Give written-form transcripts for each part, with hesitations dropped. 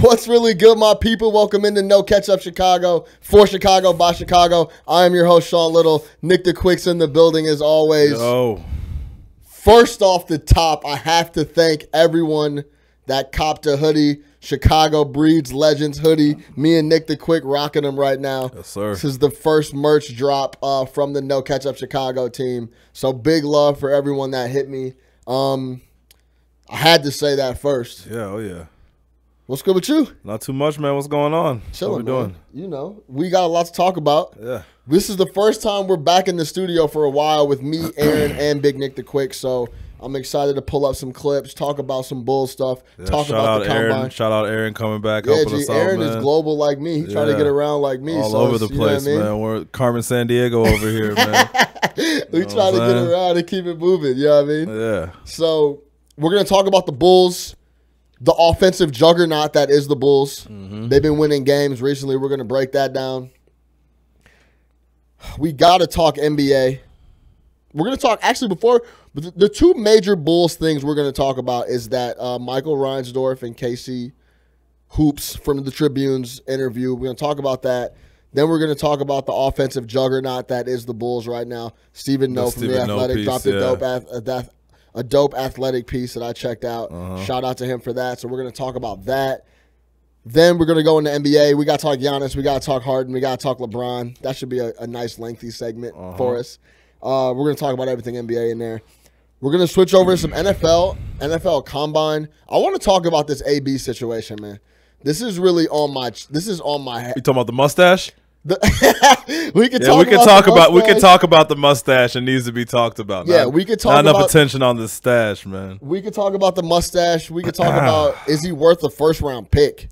What's really good, my people? Welcome into No Ketchup Chicago, for Chicago, by Chicago. I am your host, Sean Little. Nick the Quick's in the building as always. Yo. First off the top, I have to thank everyone that copped a hoodie. Chicago Breeds Legends hoodie. Me and Nick the Quick rocking them right now. Yes, sir. This is the first merch drop from the No Ketchup Chicago team. So big love for everyone that hit me. I had to say that first. Yeah, oh yeah. What's good with you? Not too much, man. What's going on? Chilling, what we doing? Man. You know, we got a lot to talk about. Yeah. This is the first time we're back in the studio for a while with me, Aaron, and Big Nick the Quick. So I'm excited to pull up some clips, talk about some Bull stuff, talk about the combine. Aaron. Shout out Aaron coming back, yeah, helping us out, Aaron man. is global like me. He's trying to get around like me. All so over the place, man. We're Carmen San Diego over here, man. We try to get around and keep it moving. You know what I mean? Yeah. So we're going to talk about the Bulls. The offensive juggernaut that is the Bulls. They've been winning games recently. We're going to break that down. We got to talk NBA. We're going to talk, actually, before, the two major Bulls things we're going to talk about is that Michael Reinsdorf and Casey Hoops from the Tribune's interview. We're going to talk about that. Then we're going to talk about the offensive juggernaut that is the Bulls right now. Stephen No from The Athletic dropped a dope athletic piece that I checked out. Shout out to him for that. So we're going to talk about that. Then we're going to go into NBA. We got to talk Giannis. We got to talk Harden. We got to talk LeBron. That should be a nice lengthy segment for us. We're going to talk about everything NBA in there. We're going to switch over to some NFL Combine. I want to talk about this AB situation, man. This is really on my head. You talking about the mustache? We can talk about the mustache. It needs to be talked about. Yeah, we could talk about. Not enough attention on the stash, man. We could talk about the mustache. We could talk about, is he worth a first-round pick?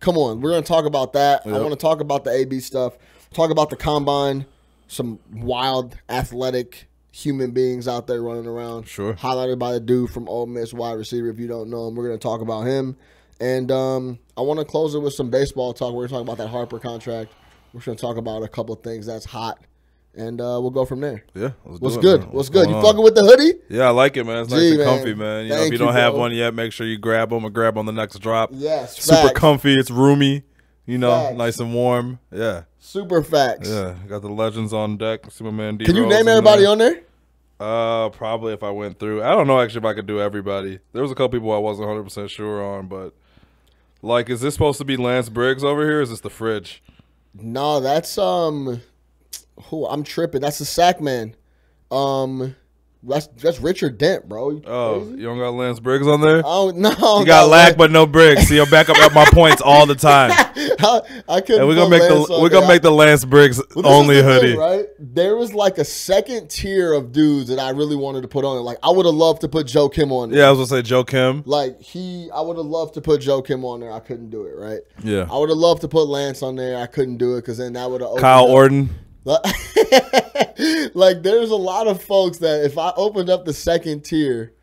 Come on, we're going to talk about that. Yep. I want to talk about the AB stuff. Talk about the combine. Some wild, athletic human beings out there running around. Sure. Highlighted by the dude from Ole Miss, wide receiver. If you don't know him, we're going to talk about him. And I want to close it with some baseball talk. We're going to talk about that Harper contract. We're going to talk about a couple of things that's hot. And we'll go from there. Yeah. What's good? What's good? You fucking with the hoodie? Yeah, I like it, man. It's nice and comfy, man. You know, if you don't have one yet, make sure you grab them or grab on the next drop. Yes. Super comfy. It's roomy. You know, nice and warm. Yeah. Super facts. Yeah. Got the legends on deck. See my man D. Can you name everybody on there? Probably if I went through. I don't know actually if I could do everybody. There was a couple people I wasn't 100% sure on, but like, is this supposed to be Lance Briggs over here? Or is this the fridge? No, that's I'm tripping. That's the sack man. That's Richard Dent, bro. You don't got Lance Briggs on there? Oh no, you got Lack but no Briggs. See, you'll back up my points all the time. I couldn't. And we're gonna make the Lance Briggs only hoodie. Thing, right? There was like a second tier of dudes that I really wanted to put on it. Like I would have loved to put Joe Kim on there. Yeah, I was gonna say Joe Kim. Like I would have loved to put Joe Kim on there. I couldn't do it. Right? Yeah. I would have loved to put Lance on there. I couldn't do it because then that would have Kyle Orton. Like there's a lot of folks that if I opened up the second tier,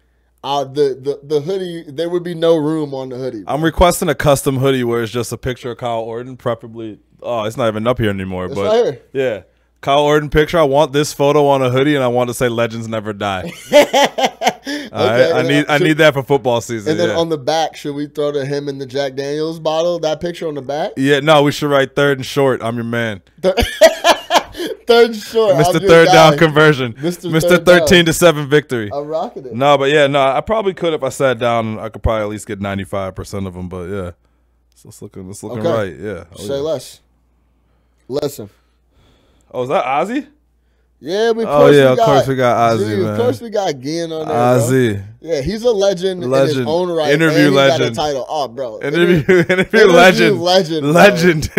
the hoodie, there would be no room on the hoodie. I'm requesting a custom hoodie where it's just a picture of Kyle Orton, preferably. Oh, it's not even up here anymore. It's but right here. Yeah, Kyle Orton picture. I want this photo on a hoodie, and I want to say "Legends never die." Okay, I need that for football season. And then on the back, should we throw to him in the Jack Daniels bottle? That picture on the back? Yeah, no, we should write third and short. I'm your man. Third and short. Mr. Third down conversion. Mr. 13-7 victory. I'm rocking it. No, but yeah, no, I probably could if I sat down. I could probably at least get 95% of them. But yeah, so it's looking right. Yeah. Say less. Listen. Oh, is that Ozzy? Yeah, of course we got Ozzy, man. Of course we got Ginn on there, Ozzy. Bro. Yeah, he's a legend in his own right. Interview and legend. He got a title. Oh, bro. Interview legend. Legend.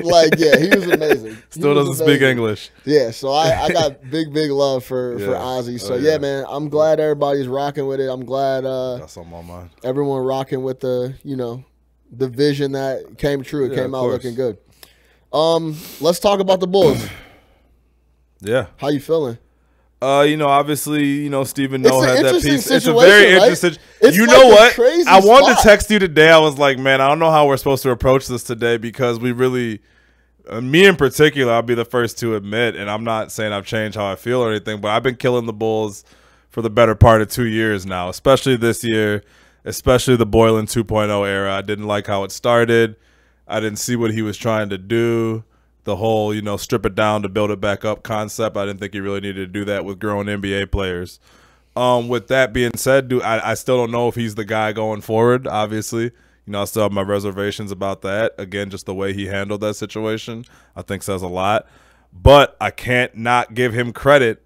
Like, yeah, he was amazing. Still doesn't speak English. Yeah, so I got big love for Ozzy. So, yeah, man, I'm glad everybody's rocking with it. I'm glad got something on mine. Everyone rocking with the vision that came true. It came out looking good. Let's talk about the Bulls. Yeah. How you feeling? Obviously, Stephen No had that piece. It's a very interesting. It's you like know what? I wanted to text you today. I was like, man, I don't know how we're supposed to approach this today because we really, me in particular, I'll be the first to admit, and I'm not saying I've changed how I feel or anything, but I've been killing the Bulls for the better part of 2 years now, especially this year. especially the Boylen 2.0 era. I didn't like how it started. I didn't see what he was trying to do. The whole, strip it down to build it back up concept. I didn't think he really needed to do that with grown NBA players. With that being said, I still don't know if he's the guy going forward, obviously. I still have my reservations about that. Again, just the way he handled that situation, I think says a lot. But I can't not give him credit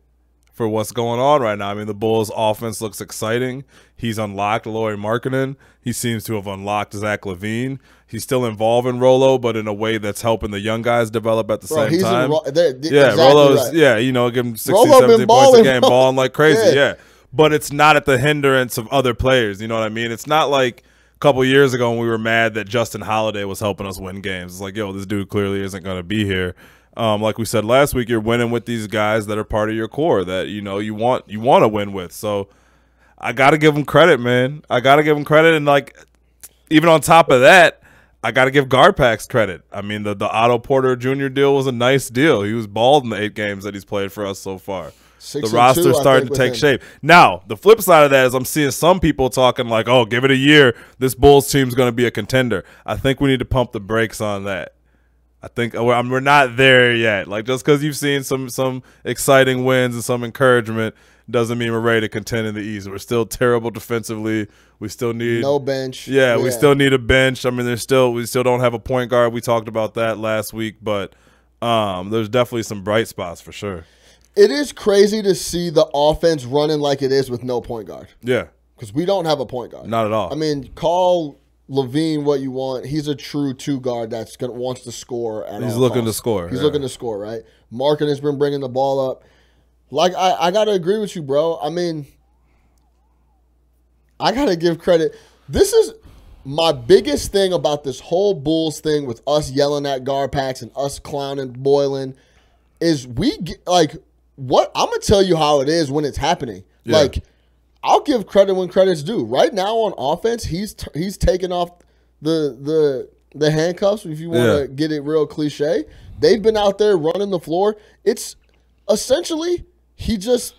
for what's going on right now. I mean, the Bulls' offense looks exciting. He's unlocked Lauri Markkanen. He seems to have unlocked Zach LaVine. He's still involved in Rolo, but in a way that's helping the young guys develop at the same time. Exactly Rolo's, right. give him 16, 17 points a game, balling like crazy, yeah. But it's not at the hindrance of other players, you know what I mean? It's not like a couple years ago when we were mad that Justin Holiday was helping us win games. It's like, this dude clearly isn't going to be here. Like we said last week, you're winning with these guys that are part of your core that you want to win with. So I got to give him credit, man. I got to give him credit, and even on top of that, I got to give GarPax credit. I mean, the Otto Porter Jr. deal was a nice deal. He was bald in the 8 games that he's played for us so far. The roster's starting to take shape. Now, the flip side of that is I'm seeing some people talking like, "Oh, give it a year. This Bulls team's going to be a contender." I think we need to pump the brakes on that. I think we're not there yet. Just because you've seen some exciting wins and some encouragement doesn't mean we're ready to contend in the East. We're still terrible defensively. We still need no bench. Yeah, we still need a bench. I mean, we still don't have a point guard. We talked about that last week, but there's definitely some bright spots for sure. It is crazy to see the offense running like it is with no point guard. Yeah, because we don't have a point guard. Not at all. I mean, call LaVine what you want. He's a true 2 guard that's wants to score. He's looking to score. He's looking to score, right? Markkanen has been bringing the ball up. I got to agree with you, bro. I mean, I got to give credit. This is my biggest thing about this whole Bulls thing with us yelling at GarPax and us clowning Boylen is we get, what I'm gonna tell you how it is when it's happening. Yeah. I'll give credit when credit's due. Right now on offense, he's taking off the handcuffs. If you want to get it real cliche, they've been out there running the floor. It's essentially he just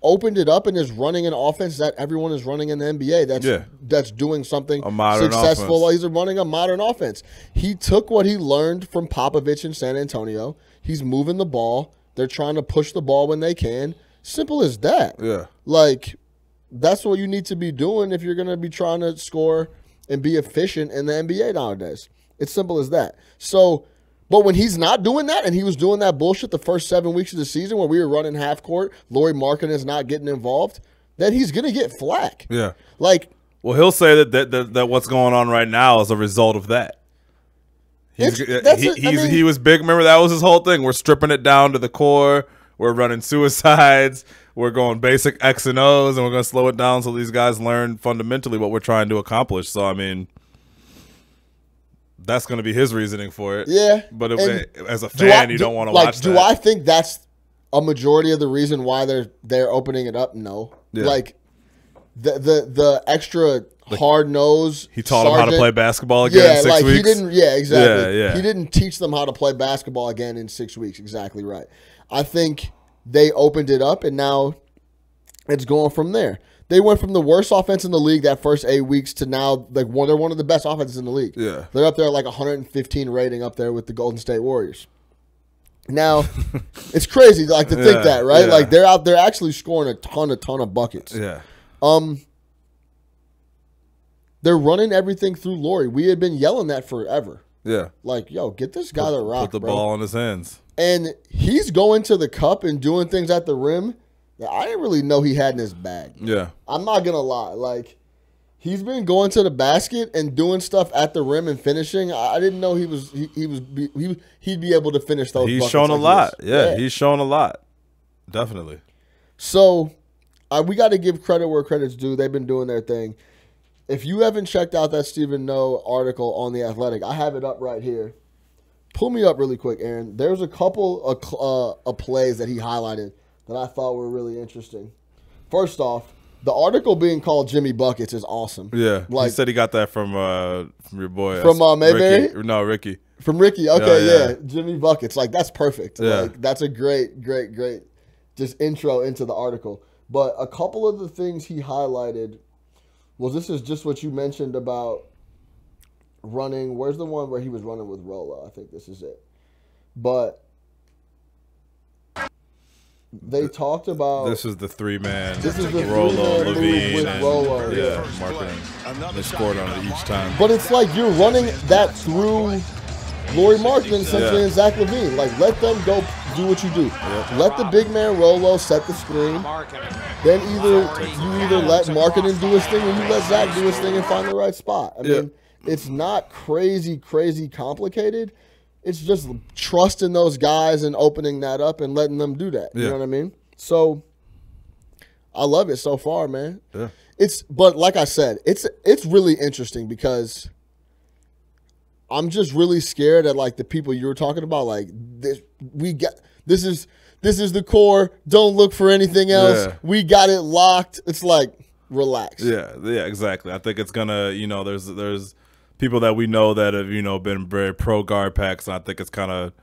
opened it up and is running an offense that everyone is running in the NBA. That's doing something successful. Offense. He's running a modern offense. He took what he learned from Popovich in San Antonio. He's moving the ball. They're trying to push the ball when they can. Simple as that. Yeah. That's what you need to be doing if you're going to be trying to score and be efficient in the NBA nowadays. It's simple as that. So, but when he's not doing that, and he was doing that bullshit the first 7 weeks of the season where we were running half court, Lauri Markkanen is not getting involved, then he's going to get flack. Yeah. Well, he'll say that what's going on right now is a result of that. He was big. Remember, that was his whole thing. We're stripping it down to the core. We're running suicides. We're going basic X and O's, and we're going to slow it down so these guys learn fundamentally what we're trying to accomplish. So, I mean, that's going to be his reasoning for it. Yeah. But as a fan, you don't want to watch that. Do I think that's a majority of the reason why they're opening it up? No. Yeah. The extra hard nose. He taught them how to play basketball again in 6 weeks. He didn't. Yeah, exactly. Yeah. He didn't teach them how to play basketball again in 6 weeks. Exactly right. I think they opened it up, and now it's going from there. They went from the worst offense in the league that first 8 weeks to now they're one of the best offenses in the league. Yeah, they're up there at 115 rating up there with the Golden State Warriors. Now, it's crazy to think that, right? Yeah. They're out there actually scoring a ton of buckets. Yeah. They're running everything through Lauri. We had been yelling that forever. Yeah. Get this guy the rock, put the ball in his hands. And he's going to the cup and doing things at the rim that I didn't really know he had in his bag. Yeah. I'm not going to lie. He's been going to the basket and doing stuff at the rim and finishing. I didn't know he'd be able to finish those buckets. He's shown a lot. Yeah, he's shown a lot. Definitely. So, we got to give credit where credit's due. They've been doing their thing. If you haven't checked out that Stephen Noe article on The Athletic, I have it up right here. Pull me up really quick, Aaron. There's a couple of plays that he highlighted that I thought were really interesting. First off, the article being called Jimmy Buckets is awesome. Yeah, he said he got that from your boy. From Mayberry? Ricky. No, Ricky. From Ricky. Okay, yeah. Jimmy Buckets. That's perfect. Yeah. That's a great just intro into the article. But a couple of the things he highlighted Well, this is just what you mentioned about running. Where's the one where he was running with Rolo? I think this is it. But they talked about... This is the three-man. This is the Rolo, three-man LaVine, with and Rolo. yeah, Markkanen. They scored on it each time. But it's like you're running that through Lauri Markkanen essentially and Zach LaVine. Like, let them go do what you do. Yep. Let the big man Rolo set the screen. Then you either let Markkanen do his thing or you let Zach do his thing and find the right spot. I mean, it's not crazy complicated. It's just trusting those guys and opening that up and letting them do that. You know what I mean? So I love it so far, man. Yeah. But like I said, it's really interesting because I'm just really scared at like the people you were talking about. Like this is the core. Don't look for anything else. Yeah. We got it locked. It's like relax. Yeah, exactly. I think it's gonna, there's people that we know that have, been very pro GarPax, and I think it's kind of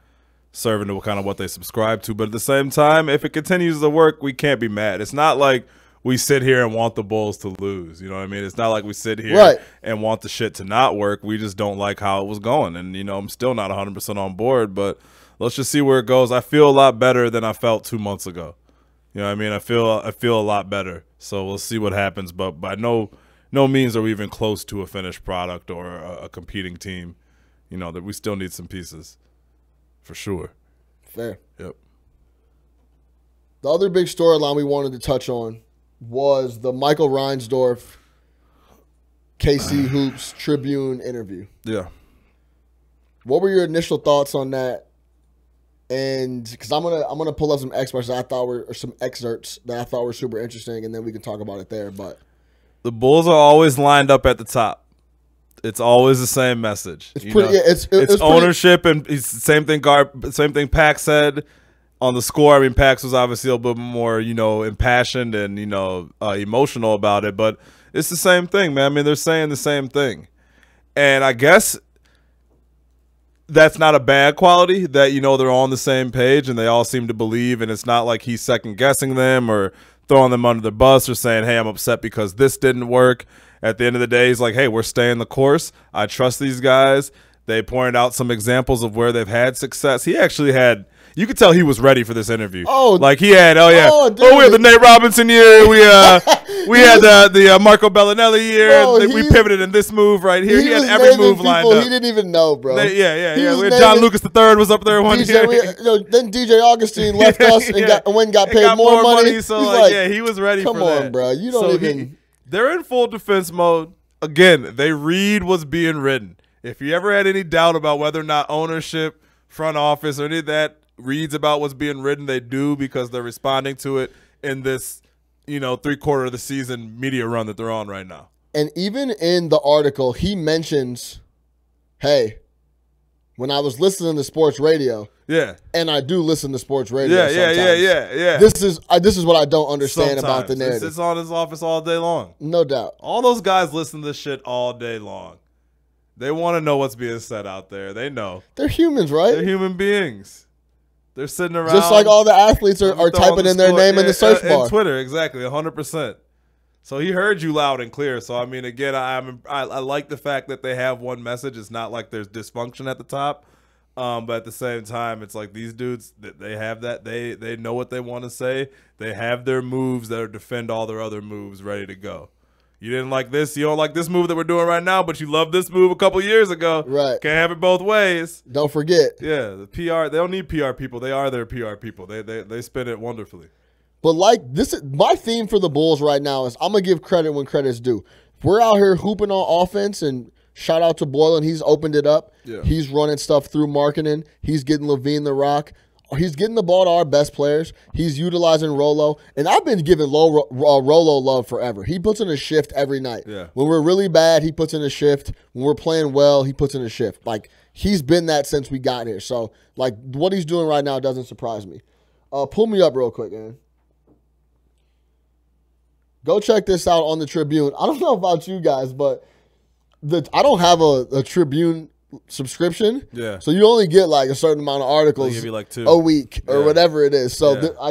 serving to kind of what they subscribe to. But at the same time, if it continues to work, we can't be mad. It's not like we sit here and want the Bulls to lose. You know what I mean? It's not like we sit here and want the shit to not work. We just don't like how it was going. And, I'm still not 100% on board, but let's just see where it goes. I feel a lot better than I felt 2 months ago. You know what I mean? I feel a lot better. So we'll see what happens. But by no means are we even close to a finished product or a competing team. That we still need some pieces, for sure. Fair. Yep. The other big storyline we wanted to touch on was the Michael Reinsdorf, KC Hoops Tribune interview. Yeah. What were your initial thoughts on that? And because I'm gonna pull up some excerpts that I thought were super interesting, and then we can talk about it there. But the Bulls are always lined up at the top. It's always the same message. It's pretty. It's ownership, and it's the same thing. Pax said on the score. I mean, Pax was obviously a little bit more, impassioned and emotional about it, but it's the same thing, man. I mean, they're saying the same thing, and I guess that's not a bad quality that they're on the same page and they all seem to believe, and it's not like he's second guessing them or throwing them under the bus or saying, hey, I'm upset because this didn't work. At the end of the day, he's like, hey, we're staying the course. I trust these guys. They pointed out some examples of where they've had success. He actually had, you could tell he was ready for this interview. Oh, like he had, we had the Nate Robinson year. We had the Marco Bellinelli year. Bro, we pivoted in this move right here. He had every move lined up. He didn't even know, bro. We had John Lucas III was up there one year. Then DJ Augustine left us and got paid more money. So he was ready for that. Come on, bro. You don't even. They're in full defense mode. Again, they read what's being written. If you ever had any doubt about whether or not ownership, front office, or any of that reads about what's being written, they do, because they're responding to it in this, 3/4 of the season media run that they're on right now. And even in the article, he mentions, hey, when I was listening to sports radio, and I do listen to sports radio sometimes. Yeah. This is what I don't understand about the narrative. It's on his office all day long. No doubt. All those guys listen to this shit all day long. They want to know what's being said out there. They know. They're humans, right? They're human beings. They're sitting around. Just like all the athletes are typing in their name in the search bar. On Twitter, exactly, 100%. So he heard you loud and clear. So, I mean, again, I like the fact that they have one message. It's not like there's dysfunction at the top. But at the same time, it's like these dudes, they have that. They know what they want to say. They have their moves that defend all their other moves ready to go. You didn't like this. You don't like this move that we're doing right now, but you loved this move a couple years ago. Right. Can't have it both ways. Don't forget. Yeah, the PR. They don't need PR people. They are their PR people. They spin it wonderfully. But like this, my theme for the Bulls right now is I'm gonna give credit when credit's due. We're out here hooping on offense, and shout out to Boylen. He's opened it up. Yeah. He's running stuff through Markkanen. He's getting LaVine the rock. He's getting the ball to our best players. He's utilizing Rolo. And I've been giving Rolo love forever. He puts in a shift every night. Yeah. When we're really bad, he puts in a shift. When we're playing well, he puts in a shift. Like, he's been that since we got here. So, like, what he's doing right now doesn't surprise me. Pull me up real quick, man. Go check this out on the Tribune. I don't know about you guys, but I don't have a Tribune subscription. Yeah. So you only get like a certain amount of articles give you like 2 a week or whatever it is. So Yeah. I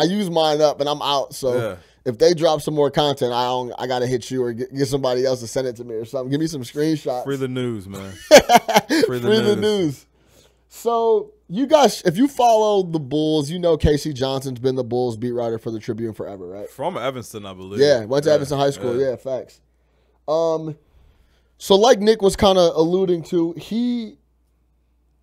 use mine up and I'm out. So if they drop some more content, I gotta hit you or get somebody else to send it to me or something. Give me some screenshots. Free the news, man. Free the news. So you guys, if you follow the Bulls, you know Casey Johnson's been the Bulls beat writer for the Tribune forever, right? From Evanston, I believe. Yeah, went to Evanston High School. Yeah, facts. So like Nick was kind of alluding to,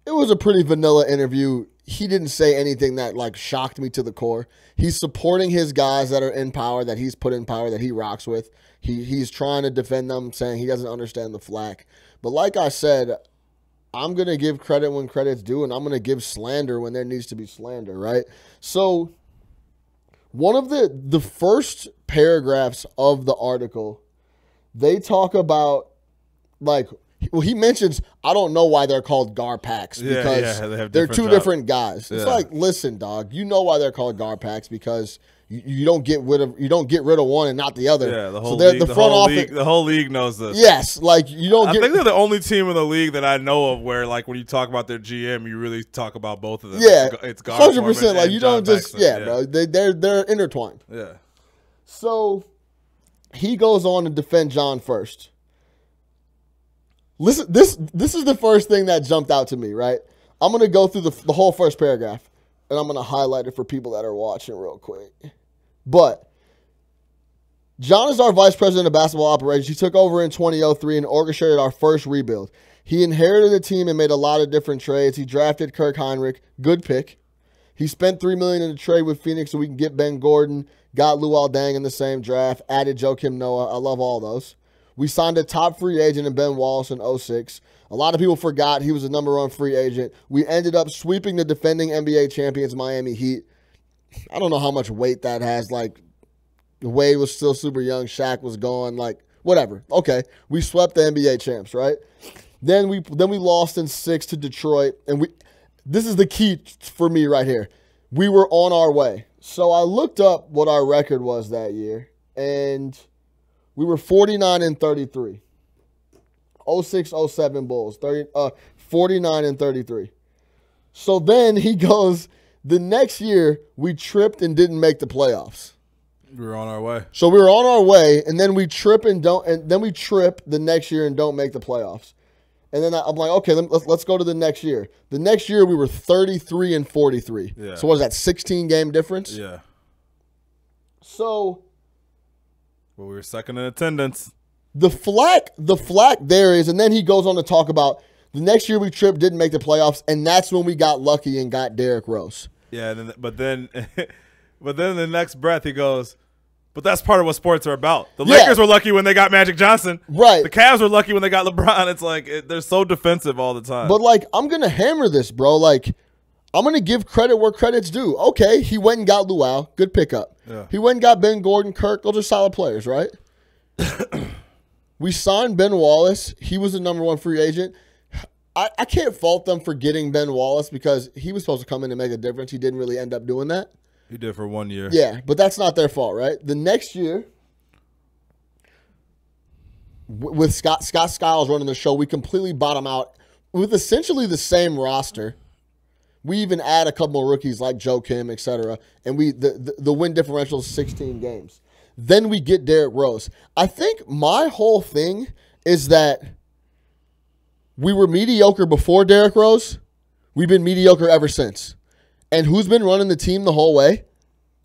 it was a pretty vanilla interview. He didn't say anything that like shocked me to the core. He's supporting his guys that are in power, that he's put in power, that he rocks with. He's trying to defend them, saying he doesn't understand the flack. But like I said, I'm going to give credit when credit's due, and I'm going to give slander when there needs to be slander, right? So one of the first paragraphs of the article, they talk about, like, well, he mentions, I don't know why they're called GarPax because they're two different guys. It's like, listen, dog, you know why they're called GarPax because you don't get rid of one and not the other. Yeah, the whole so league, the whole league knows this. Yes, like you don't. I think they're the only team in the league that I know of where, like, when you talk about their GM, you really talk about both of them. Yeah, it's 100%. Like you don't just Paxson, bro. They're intertwined. Yeah. So he goes on to defend John first. Listen, this is the first thing that jumped out to me. Right, I'm gonna go through the whole first paragraph, and I'm gonna highlight it for people that are watching real quick. But John is our vice president of basketball operations. He took over in 2003 and orchestrated our first rebuild. He inherited a team and made a lot of different trades. He drafted Kirk Heinrich, good pick. He spent $3 million in a trade with Phoenix so we can get Ben Gordon, got Luol Deng in the same draft, added Joakim Noah. I love all those. We signed a top free agent in Ben Wallace in 2006. A lot of people forgot he was a number one free agent. We ended up sweeping the defending NBA champions Miami Heat. I don't know how much weight that has. Like, Wade was still super young. Shaq was gone. Like, whatever. Okay. We swept the NBA champs, right? Then we lost in 6 to Detroit. And this is the key for me right here. We were on our way. So I looked up what our record was that year. And we were 49-33. 06-07 Bulls. 49-33. So then he goes, the next year we tripped and didn't make the playoffs. We were on our way. So we were on our way, and then we trip then we trip the next year and don't make the playoffs. And then I'm like, okay, let's go to the next year. The next year we were 33-43. Yeah. So what is that, 16-game difference? Yeah. So. Well, we were second in attendance. The flack there is, and then he goes on to talk about the next year we tripped, didn't make the playoffs, and that's when we got lucky and got Derrick Rose. Yeah, but then in the next breath he goes, but that's part of what sports are about. The Lakers were lucky when they got Magic Johnson. Right. The Cavs were lucky when they got LeBron. It's like they're so defensive all the time. But, like, I'm going to hammer this, bro. Like, I'm going to give credit where credit's due. Okay, he went and got Luau. Good pickup. Yeah. He went and got Ben Gordon, Kirk. Those are solid players, right? We signed Ben Wallace. He was the number one free agent. I can't fault them for getting Ben Wallace because he was supposed to come in and make a difference. He didn't really end up doing that. He did for 1 year. Yeah, but that's not their fault, right? The next year, with Scott Skiles running the show, we completely bottom out with essentially the same roster. We even add a couple more rookies like Joe Kim, et cetera, and the win differential is 16 games. Then we get Derrick Rose. I think my whole thing is that we were mediocre before Derrick Rose. We've been mediocre ever since. And who's been running the team the whole way?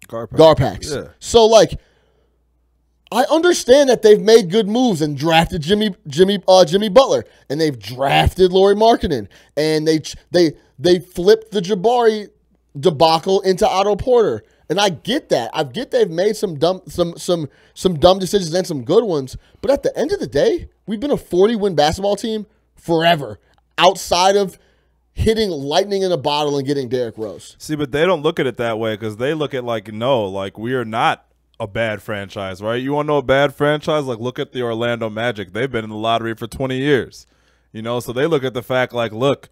GarPax. Yeah. So, like, I understand that they've made good moves and drafted Jimmy Butler, and they've drafted Lauri Markkanen, and they flipped the Jabari debacle into Otto Porter. And I get that. I get they've made some dumb decisions and some good ones. But at the end of the day, we've been a 40-win basketball team forever, outside of hitting lightning in a bottle and getting Derrick Rose. See, but they don't look at it that way because they look at like we are not a bad franchise, right? You want to know a bad franchise? Like, look at the Orlando Magic. They've been in the lottery for 20 years, so they look at the fact like, look,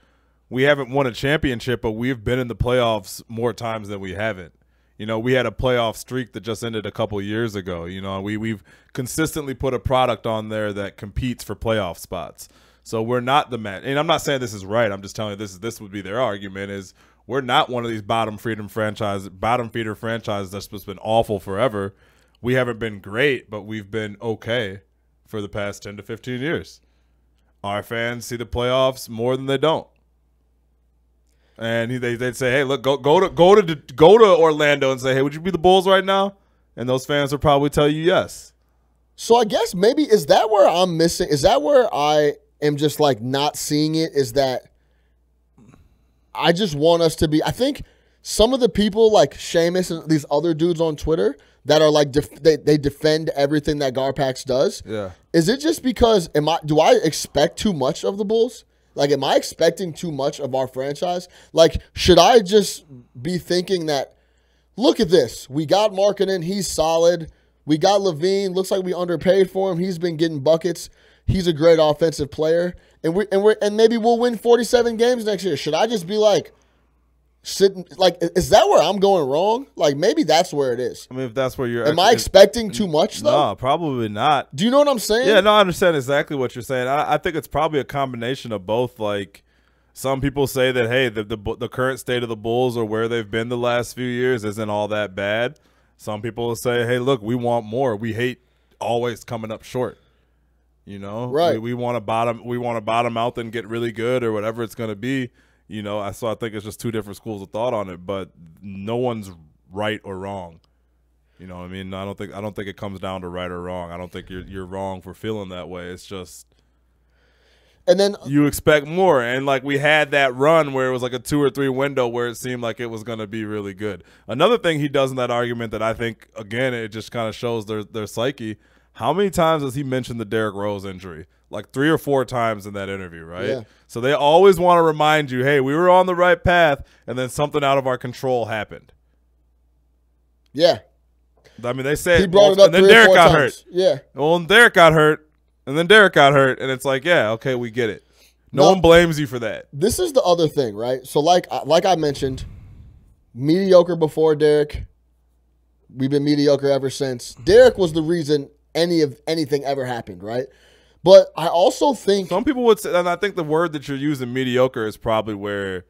we haven't won a championship, but we've been in the playoffs more times than we haven't. We had a playoff streak that just ended a couple years ago. We've consistently put a product on there that competes for playoff spots. So we're not the man. And I'm not saying this is right. I'm just telling you this would be their argument is we're not one of these bottom feeder franchises that's just been awful forever. we haven't been great, but we've been okay for the past 10 to 15 years. Our fans see the playoffs more than they don't. And they'd say, hey, look, go to Orlando and say, hey, would you be the Bulls right now? And those fans will probably tell you yes. So I guess maybe is that where I'm missing? Is that where I am just like not seeing it? Is that I just want us to be? I think some of the people like Seamus and these other dudes on Twitter that are like they defend everything that GarPax does. Yeah. Is it just because do I expect too much of the Bulls? Like, am I expecting too much of our franchise? Like, should I just be thinking that, look at this. We got Markkanen. He's solid. We got LaVine. Looks like we underpaid for him. He's been getting buckets. He's a great offensive player. And maybe we'll win 47 games next year. Should I just be like, sitting, like, is that where I'm going wrong? Like, maybe that's where it is. I mean, if that's where you're... Am I expecting too much, though? No, probably not. Do you know what I'm saying? Yeah, no, I understand exactly what you're saying. I think it's probably a combination of both. Like, some people say that, hey, the current state of the Bulls or where they've been the last few years isn't all that bad. Some people will say, hey, look, we want more. We hate always coming up short. You know? Right. We want to bottom out and get really good or whatever it's going to be. You know, so I think it's just two different schools of thought on it, but no one's right or wrong. You know what I mean? I don't think it comes down to right or wrong. I don't think you're wrong for feeling that way. It's just and then you expect more. And like we had that run where it was like a 2 or 3 window where it seemed like it was going to be really good. Another thing he does in that argument that I think, again, it just kind of shows their psyche. How many times has he mentioned the Derrick Rose injury? Like 3 or 4 times in that interview, right? Yeah. So they always want to remind you, hey, we were on the right path, and then something out of our control happened. Yeah. I mean, they said, he brought it up, and then Derrick got hurt. Yeah. Well, and Derrick got hurt, and then Derrick got hurt, and it's like, yeah, okay, we get it. No one blames you for that. This is the other thing, right? So like I mentioned, mediocre before Derrick. We've been mediocre ever since. Derrick was the reason anything ever happened, right? But I also think some people would say, and I think the word that you're using, mediocre, is probably where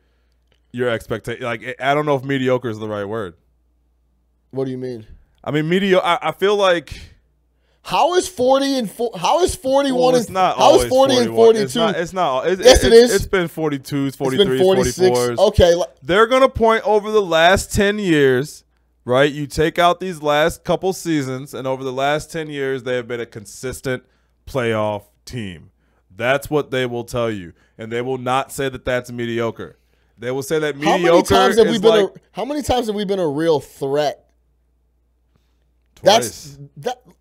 your expectation. Like, I don't know if mediocre is the right word. What do you mean? I mean, I feel like how is 40 and how is 41 well, and how is 40 and 42? It's not. Yes, it is. It's been 42s, 43s, 44s. Okay, they're gonna point over the last 10 years. Right, you take out these last couple seasons, and over the last 10 years, they have been a consistent playoff team. That's what they will tell you, and they will not say that that's mediocre. They will say that mediocre how many times have we been a real threat? Twice.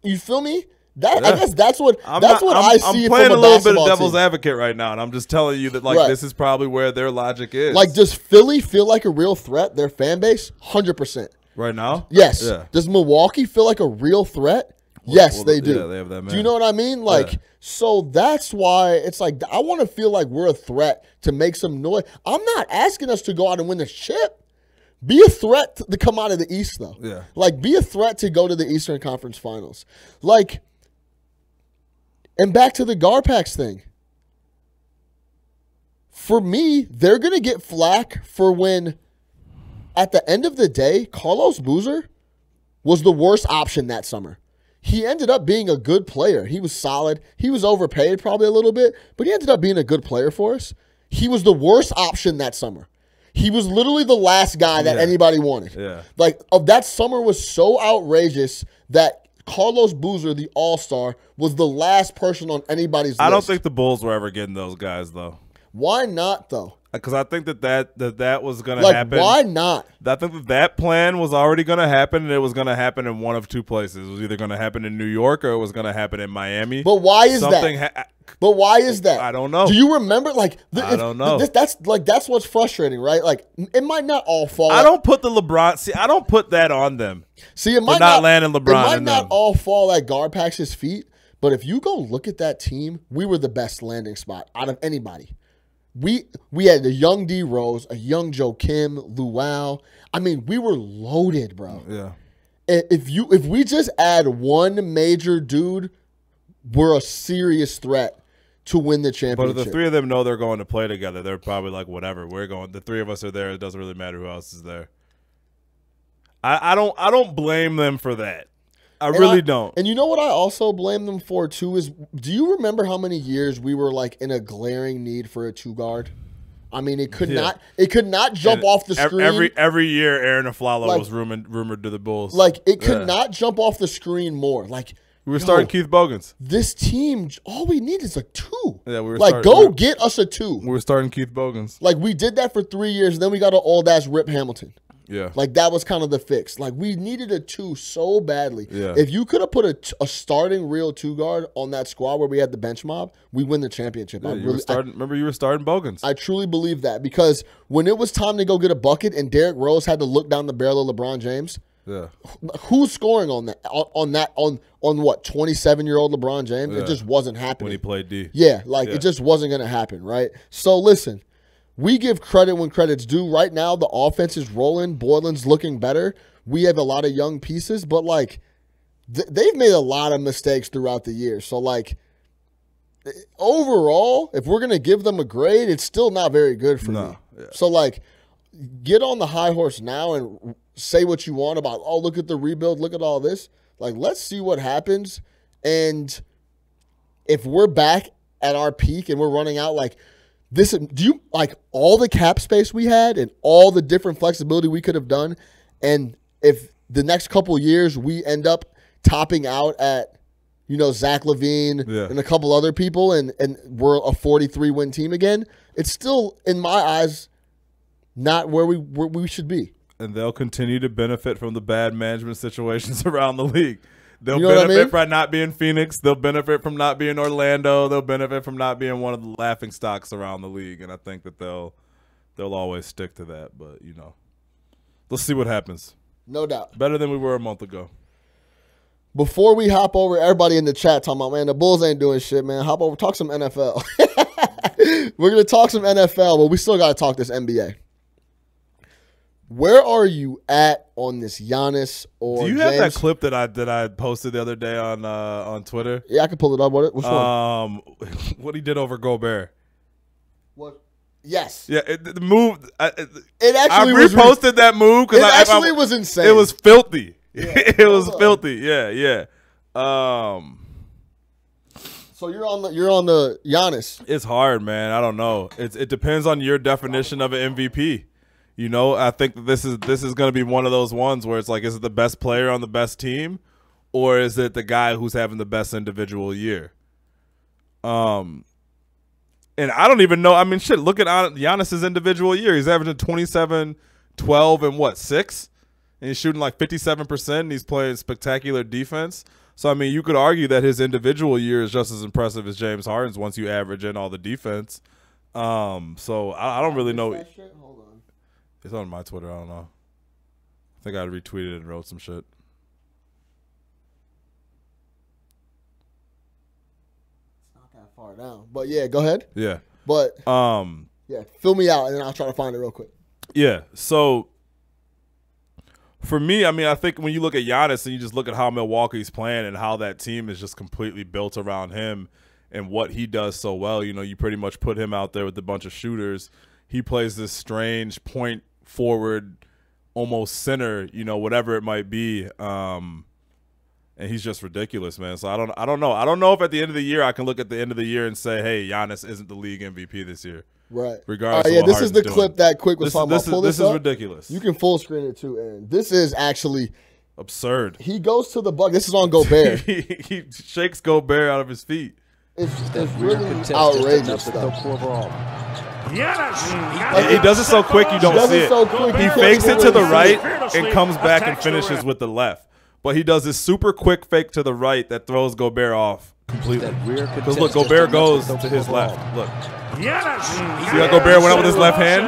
You feel me? I guess that's what I see. I'm playing from a little bit of devil's team. advocate right now, and I'm just telling you that this is probably where their logic is. Like, does Philly feel like a real threat? Their fan base, 100%. Right now? Yes. Yeah. Does Milwaukee feel like a real threat? Yes, they do. Yeah, they have that man. Do you know what I mean? Like, so that's why it's like I want to feel like we're a threat to make some noise. I'm not asking us to go out and win the chip. Be a threat to come out of the East, though. Yeah. Like, be a threat to go to the Eastern Conference Finals. Like, and back to the GarPax thing. For me, they're going to get flack for when, at the end of the day, Carlos Boozer was the worst option that summer. He ended up being a good player. He was solid. He was overpaid probably a little bit, but he ended up being a good player for us. He was the worst option that summer. He was literally the last guy that anybody wanted. Yeah. Like, that summer was so outrageous that Carlos Boozer, the all-star, was the last person on anybody's list. I don't think the Bulls were ever getting those guys, though. Why not, though? Because I think that was going to happen. Why not? I think that plan was already going to happen, and it was going to happen in one of two places. It was either going to happen in New York or it was going to happen in Miami. But why is that? But why is that? I don't know. Do you remember? I don't know. That's what's frustrating, right? Like, it might not all fall. I don't put the LeBron. See, I don't put that on them. See, it might not landing LeBron. It might not all fall at GarPax's feet. But if you go look at that team, we were the best landing spot out of anybody. We had a young D Rose, a young Joe Kim, Luau. I mean, we were loaded, bro. Yeah. If we just add one major dude, we're a serious threat to win the championship. But if the three of them know they're going to play together, they're probably like, whatever, we're going. The three of us are there. It doesn't really matter who else is there. I don't blame them for that. I really don't. And you know what I also blame them for too is, do you remember how many years we were like in a glaring need for a 2-guard? I mean, it could not jump off the screen. Every year, Aaron Aflalo was rumored to the Bulls. Like, it could not jump off the screen more. Like, we were starting Keith Bogans. This team, all we need is a 2. Yeah, we were like, get us a 2. We were starting Keith Bogans. Like, we did that for 3 years, and then we got an old-ass Rip Hamilton. Yeah. Like, that was kind of the fix. Like, we needed a 2 so badly. Yeah. If you could have put a starting real 2-guard on that squad where we had the bench mob, we win the championship. Yeah, remember, you were starting Bogans. I truly believe that, because when it was time to go get a bucket and Derrick Rose had to look down the barrel of LeBron James, who's scoring on that? On what, 27-year-old LeBron James? It just wasn't happening. When he played D. Yeah, it just wasn't going to happen, right? So, listen. We give credit when credit's due. Right now, the offense is rolling. Boylen's looking better. We have a lot of young pieces, but, like, they've made a lot of mistakes throughout the year. So, like, overall, if we're going to give them a grade, it's still not very good for me. Yeah. So, like, get on the high horse now and say what you want about, oh, look at the rebuild, look at all this. Like, let's see what happens. And if we're back at our peak and we're running out, like, this, do you like all the cap space we had and all the different flexibility we could have done? And if the next couple of years we end up topping out at, Zach LaVine and a couple other people, and we're a 43-win team again, it's still, in my eyes, not where we should be. And they'll continue to benefit from the bad management situations around the league. They'll benefit from not being Phoenix. They'll benefit from not being Orlando. They'll benefit from not being one of the laughing stocks around the league. And I think that they'll always stick to that. But, let's see what happens. No doubt. Better than we were a month ago. Before we hop over, everybody in the chat talking about, man, the Bulls ain't doing shit, man. Hop over, talk some NFL. We're going to talk some NFL, but we still got to talk this NBA. Where are you at on this Giannis or Do you James? have that clip that I posted the other day on Twitter? Yeah, I can pull it up. Which one? What he did over Gobert. What? Yes. Yeah, the move. It actually I reposted that move because it actually was insane. It was filthy. Yeah. It was filthy. Yeah. So you're on the Giannis. It's hard, man. I don't know. It depends on your definition of an MVP. I think that this is going to be one of those ones where it's like, is it the best player on the best team, or is it the guy who's having the best individual year? And I don't even know. I mean, shit, look at Giannis's individual year. He's averaging 27, 12, and 6? And he's shooting like 57%, and he's playing spectacular defense. So, I mean, you could argue that his individual year is just as impressive as James Harden's once you average in all the defense. So I don't really know. Hold on. It's on my Twitter. I don't know. I think I retweeted and wrote some shit. It's not that far down. But yeah, go ahead. Yeah. But yeah, fill me out and then I'll try to find it real quick. Yeah. So for me, I mean, I think when you look at Giannis and you just look at how Milwaukee's playing and how that team is just completely built around him and what he does so well, you pretty much put him out there with a bunch of shooters. He plays this strange point forward, almost center, whatever it might be. And he's just ridiculous, man. So I don't know. I don't know if at the end of the year I can look at the end of the year and say, hey, Giannis isn't the league MVP this year. Right. Regardless of what this Harden's is the doing. clip that Quick was talking about. Pull this this is up. ridiculous. You can full screen it too, Aaron. This is actually absurd. He goes to the bucket. This is on Gobert. he shakes Gobert out of his feet. It's really outrageous stuff. He does it so quick you don't see it. So quick, he fakes it to the right and comes back and finishes with the left. But he does this super quick fake to the right that throws Gobert off completely. Because look, Gobert goes to his left. Look. See how Gobert went up with his left hand?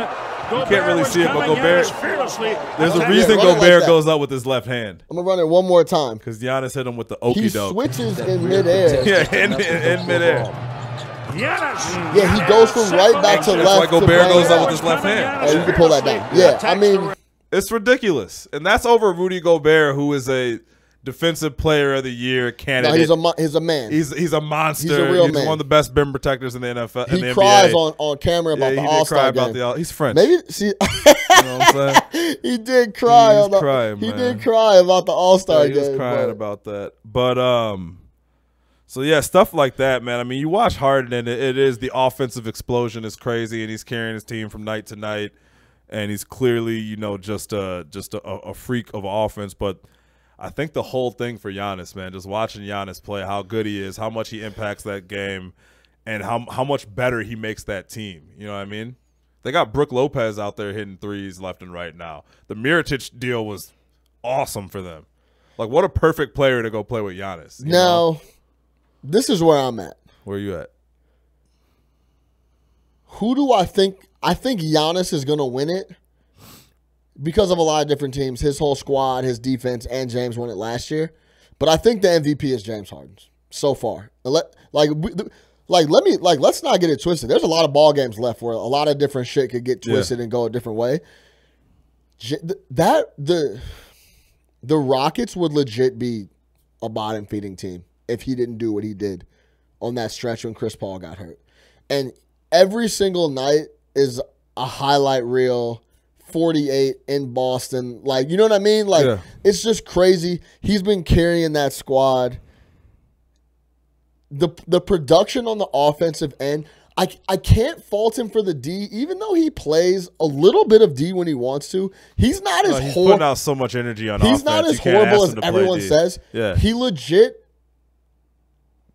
You can't really see it, but Gobert, there's a reason Gobert goes up with his left hand. I'm going to run it one more time. Because Giannis hit him with the okie doke. He switches in midair. Yeah, in midair. Yeah, he goes from right back to left. That's why Gobert goes up with his left hand. Oh, you can pull that down. Yeah, I mean, it's ridiculous. And that's over Rudy Gobert, who is a Defensive Player of the Year candidate. No, he's a man. He's a monster. He's a real He's man. one of the best rim protectors in the NFL. He in the cries NBA. on camera about the All-Star game. He's French. Maybe see, you know what I'm saying? he did cry. He did cry about the All-Star game. He was crying about that. But so yeah, stuff like that, man. I mean, you watch Harden, and it is the offensive explosion is crazy, and he's carrying his team from night to night, and he's clearly, you know, just a freak of offense. But I think the whole thing for Giannis, man, just watching Giannis play, how good he is, how much he impacts that game, and how much better he makes that team. You know what I mean? They got Brook Lopez out there hitting threes left and right now. The Mirotic deal was awesome for them. Like, what a perfect player to go play with Giannis. Now, this is where I'm at. Where are you at? Who do I think? I think Giannis is going to win it because of a lot of different teams. His whole squad, his defense, and James won it last year. But I think the MVP is James Harden so far. Let's not get it twisted. There's a lot of ball games left where a lot of different shit could get twisted and go a different way. The Rockets would legit be a bottom feeding team if he didn't do what he did on that stretch when Chris Paul got hurt. And every single night is a highlight reel, 48 in Boston. Like, you know what I mean? Like, It's just crazy. He's been carrying that squad. The production on the offensive end, I can't fault him for the D, even though he plays a little bit of D when he wants to. He's not as he's putting out so much energy on offense. He's not as horrible as everyone says. Yeah. He legit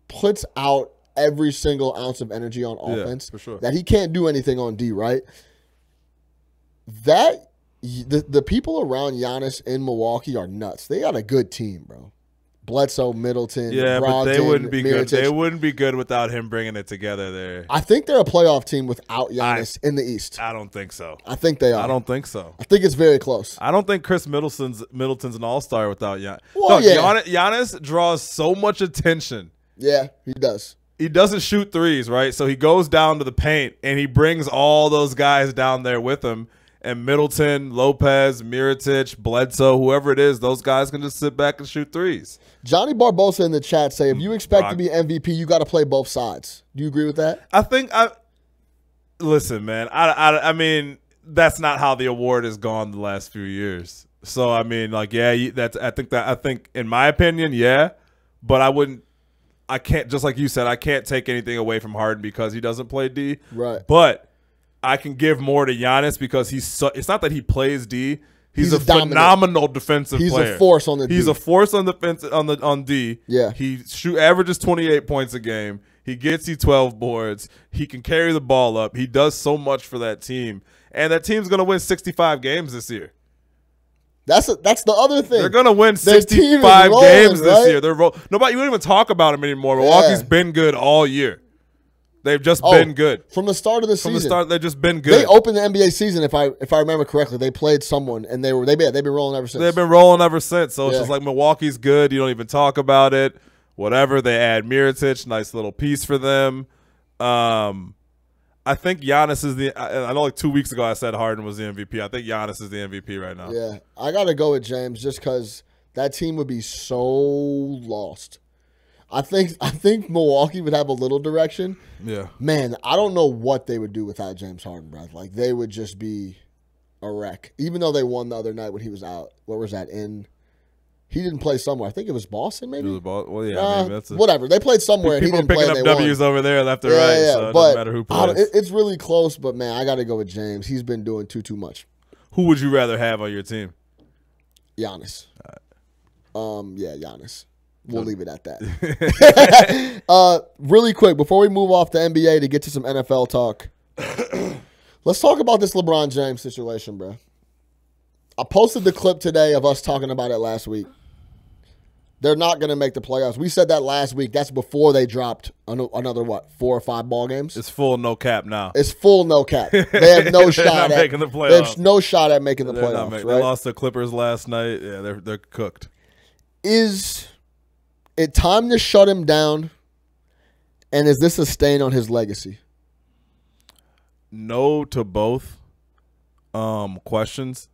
puts out every single ounce of energy on offense for sure. That he can't do anything on D, right? The people around Giannis in Milwaukee are nuts. They got a good team, bro. Bledsoe, Middleton, Brogdon, but they wouldn't be Mirotic. good. They wouldn't be good without him bringing it together there. I think they're a playoff team without Giannis in the East. I don't think so. I think they are. I don't think so. I think it's very close. I don't think Chris Middleton's an all-star without Giannis. Well, Giannis draws so much attention. Yeah, he does. He doesn't shoot threes, right? So he goes down to the paint, and he brings all those guys down there with him. And Middleton, Lopez, Mirotic, Bledsoe, whoever it is, those guys can just sit back and shoot threes. Johnny Barbosa in the chat say, if you expect to be MVP, you got to play both sides. Do you agree with that? Listen, man. I mean, that's not how the award has gone the last few years. So I mean, like, yeah, I think in my opinion, yeah, but I can't, just like you said, I can't take anything away from Harden because he doesn't play D. Right. But I can give more to Giannis because it's not that he plays D. He's a phenomenal defensive player. He's a force on the D. He's a force on defense on D. Yeah. He averages 28 points a game. He gets you 12 boards. He can carry the ball up. He does so much for that team. And that team's going to win 65 games this year. That's the other thing. They're going to win 65 games this year. Nobody, you don't even talk about them anymore. Milwaukee's been good all year. They've just been good. From the start of the season. From the start, they've just been good. They opened the NBA season, if I remember correctly. They played someone, and they've been rolling ever since. They've been rolling ever since. So it's just like Milwaukee's good. You don't even talk about it. Whatever. They add Mirotic, nice little piece for them. I think Giannis is I know like 2 weeks ago I said Harden was the MVP. I think Giannis is the MVP right now. Yeah. I got to go with James just because that team would be so lost. I think Milwaukee would have a little direction. Yeah. Man, I don't know what they would do without James Harden, bro. Like, they would just be a wreck. Even though they won the other night when he was out. Where was that? He didn't play somewhere. I think it was Boston, maybe? It was Boston. Well, yeah, I mean, that's whatever. They played somewhere and he didn't play. People are picking up W's over there left and right, so it doesn't matter who plays. It's really close, but, man, I got to go with James. He's been doing too much. Who would you rather have on your team? Giannis. All right. Yeah, Giannis. We'll leave it at that. Really quick, before we move off the NBA to get to some NFL talk, let's talk about this LeBron James situation, bro. I posted the clip today of us talking about it last week. They're not going to make the playoffs. We said that last week. That's before they dropped another, 4 or 5 ball games? It's full no cap now. It's full no cap. They have no shot at making the playoffs. They have no shot at making the playoffs. Right? They lost the Clippers last night. Yeah, they're cooked. Is it time to shut him down? And is this a stain on his legacy? No to both questions.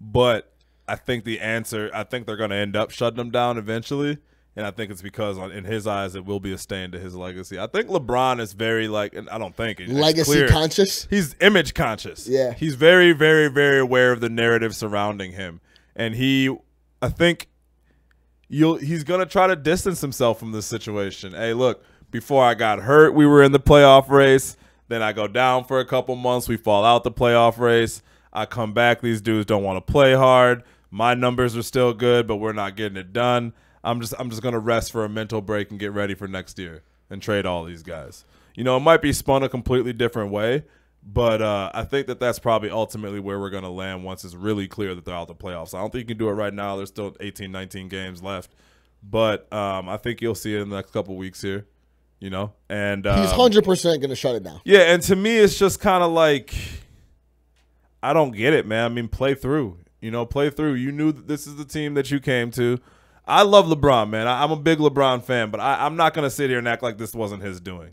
But I think they're going to end up shutting him down eventually. And I think it's because in his eyes, it will be a stain to his legacy. I think LeBron is very and I don't think legacy conscious. He's image conscious. Yeah. He's very, very, very aware of the narrative surrounding him. And I think he's going to try to distance himself from this situation. Hey, look, before I got hurt, we were in the playoff race. Then I go down for a couple months. We fall out the playoff race. I come back. These dudes don't want to play hard. My numbers are still good, but we're not getting it done. I'm just going to rest for a mental break and get ready for next year and trade all these guys. It might be spun a completely different way, but I think that's probably ultimately where we're going to land once it's really clear that they're out the playoffs. I don't think you can do it right now. There's still 18, 19 games left, but I think you'll see it in the next couple weeks here, and he's 100% going to shut it down. Yeah, and to me, it's just kind of like I don't get it, man. I mean, play through. Play through. You knew that this is the team that you came to. I love LeBron, man. I'm a big LeBron fan, but I'm not going to sit here and act like this wasn't his doing.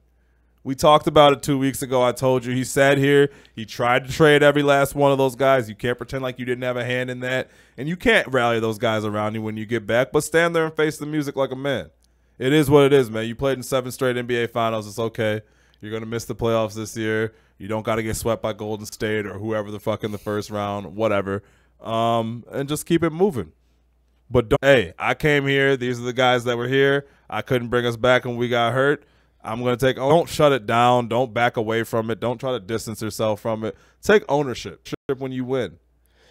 We talked about it 2 weeks ago. I told you he sat here. He tried to trade every last one of those guys. You can't pretend like you didn't have a hand in that, and you can't rally those guys around you when you get back, but stand there and face the music like a man. It is what it is, man. You played in 7 straight NBA Finals. It's okay. You're going to miss the playoffs this year. You don't got to get swept by Golden State or whoever the fuck in the first round, whatever, and just keep it moving. But hey, I came here. These are the guys that were here. I couldn't bring us back when we got hurt. I'm going to don't shut it down. Don't back away from it. Don't try to distance yourself from it. Take ownership when you win.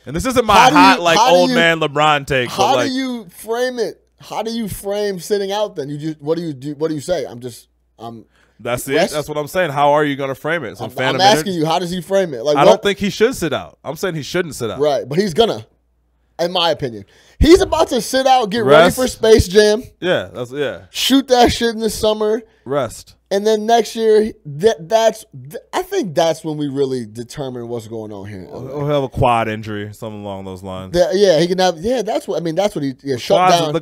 And this isn't my old man LeBron take. How do you frame it? How do you frame sitting out then? What do you do? What do you say? That's it. That's what I'm saying. How are you going to frame it? I'm asking you, how does he frame it? I don't think he should sit out. I'm saying he shouldn't sit out. Right, but he's gonna. In my opinion, he's about to sit out, get ready for Space Jam. Yeah, shoot that shit in the summer. Rest. And then next year, I think that's when we really determine what's going on here. He'll have a quad injury, something along those lines. He can have. Yeah, that's what I mean. That's what he shut down. The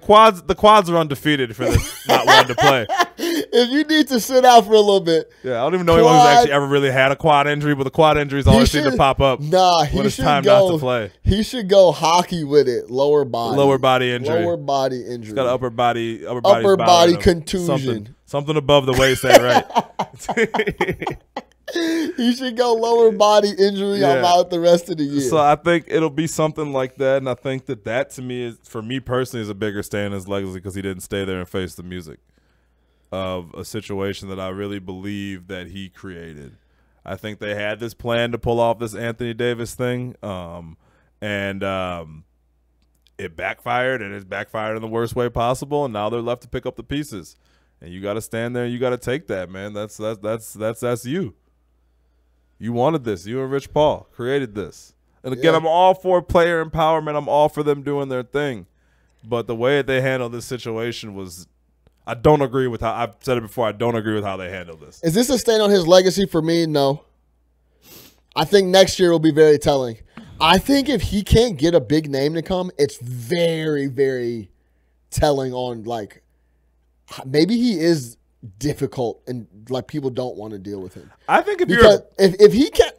quads are undefeated for this not wanting to play. If you need to sit out for a little bit, I don't even know anyone who's actually ever really had a quad injury, but the quad injuries always seem to pop up. When it's time not to play. He should go hockey with it. Lower body injury. He's got an upper body contusion. Something above the waist, ain't right? He should go lower body injury. Yeah. I'm out the rest of the year. So I think it'll be something like that, and I think that to me for me personally, is a bigger stain in his legacy because he didn't stay there and face the music of a situation that I really believe that he created. I think they had this plan to pull off this Anthony Davis thing, and it backfired, and it's backfired in the worst way possible, and now they're left to pick up the pieces. And you got to stand there and you got to take that, man. That's you. You wanted this. You and Rich Paul created this. And again, I'm all for player empowerment. I'm all for them doing their thing. But the way that they handled this situation was, I don't agree with how, I've said it before, I don't agree with how they handled this. Is this a stain on his legacy? For me, no. I think next year will be very telling. I think if he can't get a big name to come, it's very, very telling on, like, maybe he is difficult and like people don't want to deal with him. I think if he can't,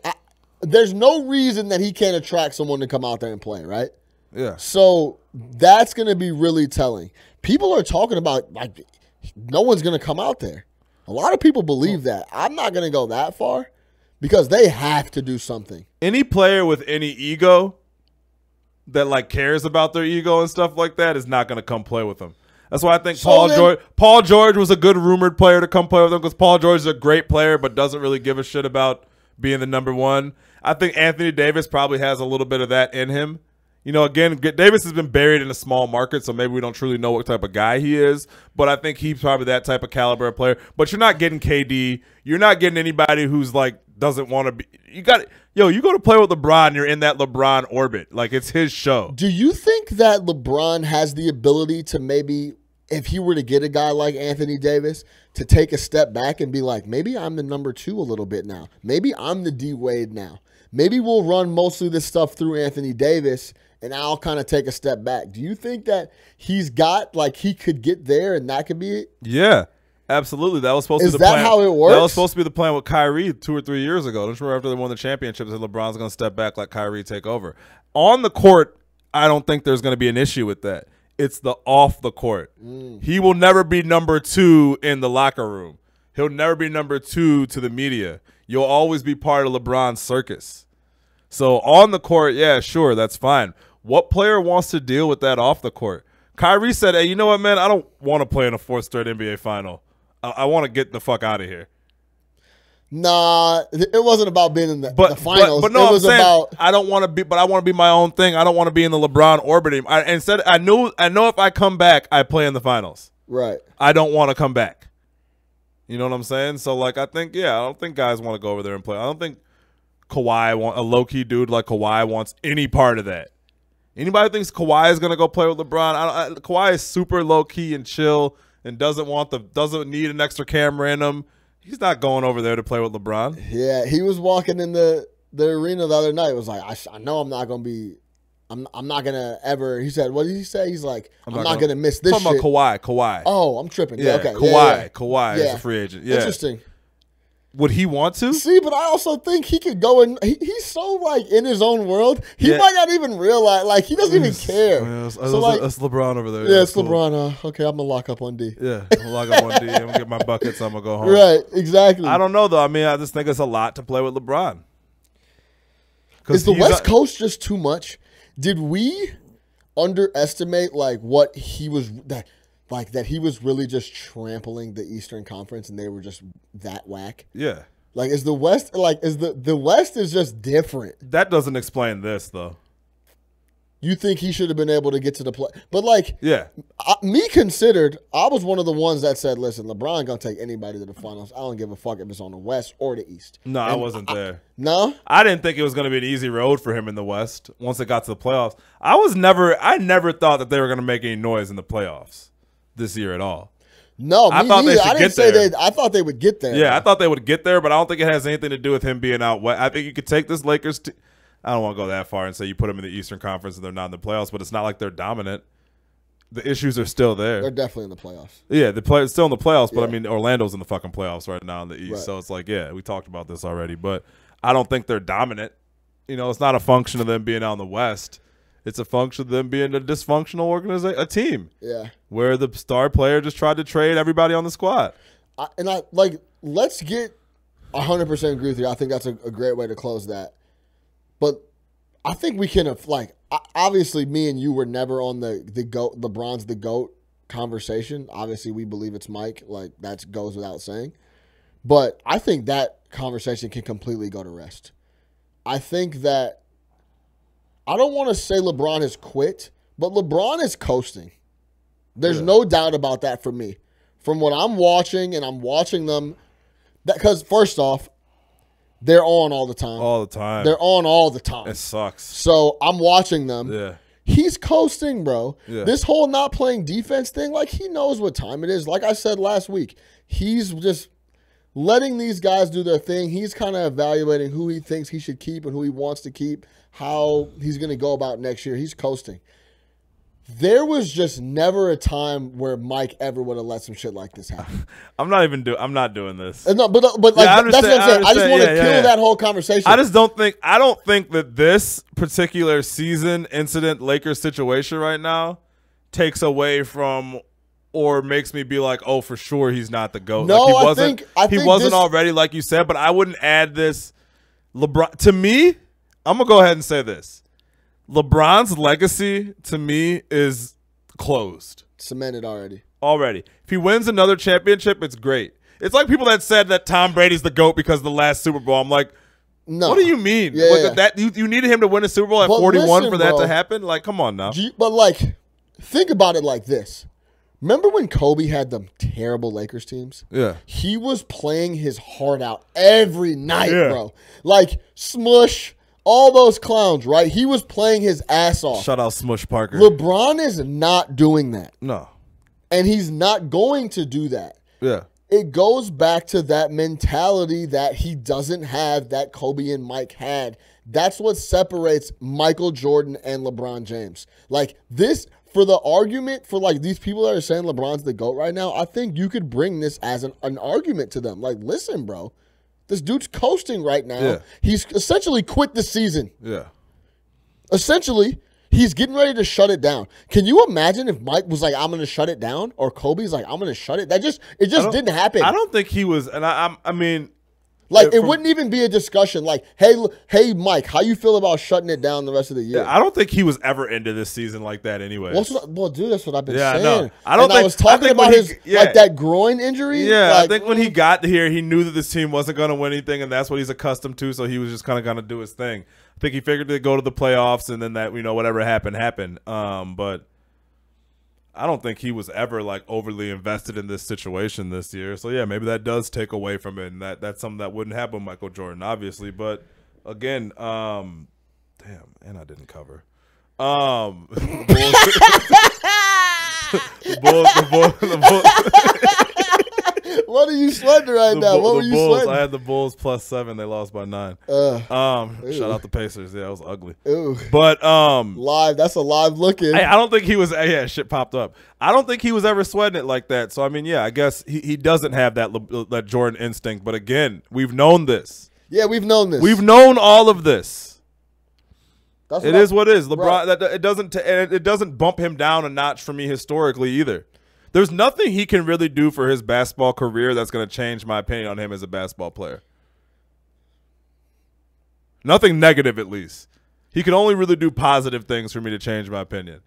there's no reason that he can't attract someone to come out there and play, right? Yeah. So that's going to be really telling. People are talking about like no one's going to come out there. A lot of people believe that. I'm not going to go that far because they have to do something. Any player with any ego that like cares about their ego and stuff like that is not going to come play with them. That's why I think Paul George was a good rumored player to come play with him because Paul George is a great player but doesn't really give a shit about being the number one. I think Anthony Davis probably has a little bit of that in him. You know, again, Davis has been buried in a small market, so maybe we don't truly know what type of guy he is, but I think he's probably that type of caliber of player. But you're not getting KD. You're not getting anybody who's like doesn't want to be – you go to play with LeBron, you're in that LeBron orbit. Like, it's his show. Do you think that LeBron has the ability to maybe – if he were to get a guy like Anthony Davis to take a step back and be like, maybe I'm the number 2 a little bit now. Maybe I'm the D-Wade now. Maybe we'll run mostly this stuff through Anthony Davis and I'll kind of take a step back. Do you think that he's got, like, he could get there and that could be it? Yeah, absolutely. That was supposed to be the plan. Is that how it works? That was supposed to be the plan with Kyrie 2 or 3 years ago. Don't you remember after they won the championship that LeBron's going to step back, let Kyrie take over? On the court, I don't think there's going to be an issue with that. It's the off the court. He will never be number 2 in the locker room. He'll never be number 2 to the media. You'll always be part of LeBron's circus. So on the court, yeah, sure, that's fine. What player wants to deal with that off the court? Kyrie said, hey, you know what, man? I don't want to play in a 4th straight NBA final. I want to get the fuck out of here. Nah, it wasn't about being in the finals. But no, it was about I don't want to be, but I want to be my own thing. I don't want to be in the LeBron orbit. Instead, I know if I come back, I play in the finals. Right. I don't want to come back. You know what I'm saying? So like, I don't think guys want to go over there and play. I don't think a low key dude like Kawhi wants any part of that. Anybody thinks Kawhi is gonna go play with LeBron? Kawhi is super low key and chill and doesn't need an extra camera in him. He's not going over there to play with LeBron. Yeah, he was walking in the arena the other night. It was like, I know I'm not going to be – I'm not going to ever – he said, what did he say? He's like, I'm not going to miss this shit. Talking about Kawhi. Oh, I'm tripping. Yeah, okay. Kawhi is a free agent. Yeah. Interesting. Would he want to? See, but I also think he could go and he's so like in his own world. He might not even realize, like he doesn't even care. Yeah, it's LeBron over there. Yeah, it's cool. LeBron. Okay, I'm gonna lock up on D. Yeah, I'm gonna lock up on D. I'm gonna get my buckets. I'm gonna go home. Right, exactly. I don't know though. I mean, I just think it's a lot to play with LeBron. Is the West Coast just too much? Did we underestimate like what he was that he was really just trampling the Eastern Conference and they were just that whack? Yeah. Like, is the West, the West is just different. That doesn't explain this, though. You think he should have been able to get to the play. But, like, yeah, me considered, I was one of the ones that said, listen, LeBron going to take anybody to the finals. I don't give a fuck if it's on the West or the East. No, I wasn't there. No? I didn't think it was going to be an easy road for him in the West once it got to the playoffs. I never thought that they were going to make any noise in the playoffs this year at all. No, I thought I didn't say they. I thought they would get there. Yeah, I thought they would get there, but I don't think it has anything to do with him being out west. I think you could take this Lakers. I don't want to go that far and say you put them in the Eastern Conference and they're not in the playoffs, but it's not like they're dominant. The issues are still there. They're definitely in the playoffs. Yeah, it's still in the playoffs, but I mean Orlando's in the fucking playoffs right now in the East, so it's like, yeah, we talked about this already, but I don't think they're dominant. You know, it's not a function of them being out in the West. It's a function of them being a dysfunctional organization, a team. Yeah. Where the star player just tried to trade everybody on the squad. Let's get 100% agree with you. I think that's a great way to close that. But I think we can obviously me and you were never on the GOAT, LeBron's the GOAT conversation. Obviously we believe it's Mike. Like that goes without saying. But I think that conversation can completely go to rest. I think that I don't want to say LeBron has quit, but LeBron is coasting. There's no doubt about that for me. From what I'm watching, and I'm watching them, because first off, they're on all the time. All the time. They're on all the time. It sucks. So I'm watching them. Yeah. He's coasting, bro. Yeah. This whole not playing defense thing, like he knows what time it is. Like I said last week, he's just letting these guys do their thing. He's kind of evaluating who he thinks he should keep and who he wants to keep, how he's going to go about next year. He's coasting. There was just never a time where Mike ever would have let some shit like this happen. I'm not doing this. No, but that's what I'm saying. I just want to kill that whole conversation. I don't think that this particular season incident Lakers situation right now takes away from or makes me be like, oh, for sure he's not the GOAT. No, like he wasn't already, like you said, but I wouldn't add this. LeBron, to me, I'm going to go ahead and say this. LeBron's legacy, to me, is closed. Cemented already. If he wins another championship, it's great. It's like people that said that Tom Brady's the GOAT because of the last Super Bowl. I'm like, no. What do you mean? You needed him to win a Super Bowl at 41 for that to happen? Like, come on now. But, think about it like this. Remember when Kobe had them terrible Lakers teams? Yeah. He was playing his heart out every night, bro. Like, Smush, all those clowns, right? He was playing his ass off. Shout out Smush Parker. LeBron is not doing that. No. And he's not going to do that. Yeah. It goes back to that mentality that he doesn't have that Kobe and Mike had. That's what separates Michael Jordan and LeBron James. Like this, for the argument for like these people that are saying LeBron's the GOAT right now, I think you could bring this as an argument to them. Like, listen, bro. This dude's coasting right now. Yeah. He's essentially quit the season. Yeah. Essentially, he's getting ready to shut it down. Can you imagine if Mike was like, I'm going to shut it down? Or Kobe's like, I'm going to shut it. It just didn't happen. I don't think he was, and I mean. Like, it wouldn't even be a discussion. Like, hey, Mike, how you feel about shutting it down the rest of the year? Yeah, I don't think he was ever into this season like that anyway. Well, dude, that's what I've been saying. No, I was talking about his like that groin injury. Yeah, like, I think when he got here, he knew that this team wasn't going to win anything, and that's what he's accustomed to. So he was just kind of going to do his thing. I think he figured to go to the playoffs, and then that whatever happened. But I don't think he was ever like overly invested in this situation this year. So yeah, maybe that does take away from it, and that's something that wouldn't happen with Michael Jordan, obviously. But again, damn, and I didn't cover. The Bulls. What are you sweating right now? What were you sweating? I had the Bulls +7. They lost by 9. Shout out the Pacers. Yeah, it was ugly. Ew. But live. That's a live look in. I don't think he was. Yeah, shit popped up. I don't think he was ever sweating it like that. So I mean, yeah, I guess he doesn't have that Jordan instinct. But again, we've known this. Yeah, we've known this. We've known all of this. It is what it is. LeBron. Right. It doesn't bump him down a notch for me historically either. There's nothing he can really do for his basketball career that's going to change my opinion on him as a basketball player. Nothing negative, at least. He can only really do positive things for me to change my opinion.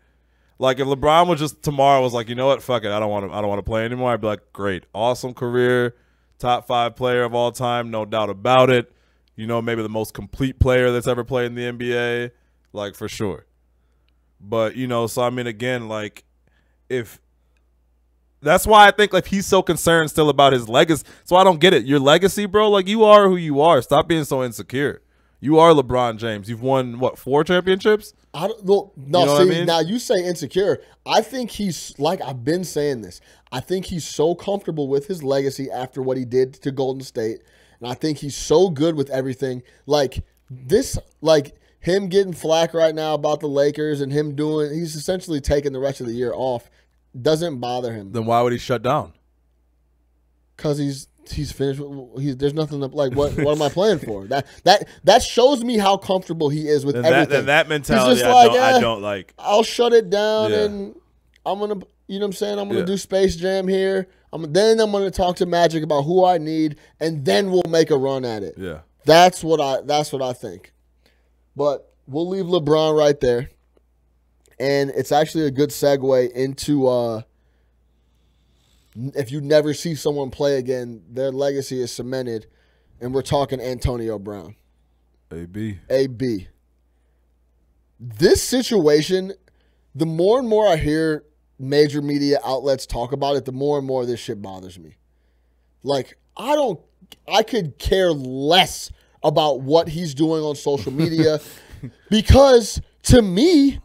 Like if LeBron was just tomorrow was like, you know what, fuck it, I don't want to play anymore. I'd be like, great, awesome career, top 5 player of all time, no doubt about it. Maybe the most complete player that's ever played in the NBA, like for sure. But so I mean, again, like if. That's why I think like he's so concerned still about his legacy. So I don't get it. Your legacy, bro, like you are who you are. Stop being so insecure. You are LeBron James. You've won, what, 4 championships? Now you say insecure. I think he's, like I've been saying this, I think he's so comfortable with his legacy after what he did to Golden State. And I think he's so good with everything. Like this, like him getting flack right now about the Lakers and him he's essentially taking the rest of the year off. Doesn't bother him. Then why would he shut down? Because he's finished. There's nothing to, like. What am I playing for? That shows me how comfortable he is with everything. That mentality, I don't like. I'll shut it down, and I'm gonna. You know what I'm saying? I'm gonna do Space Jam here. Then I'm gonna talk to Magic about who I need, and then we'll make a run at it. Yeah, that's what I think. But we'll leave LeBron right there. And it's actually a good segue into if you never see someone play again, their legacy is cemented. And we're talking Antonio Brown. AB. This situation, the more and more I hear major media outlets talk about it, the more and more this shit bothers me. Like, I could care less about what he's doing on social media because to me,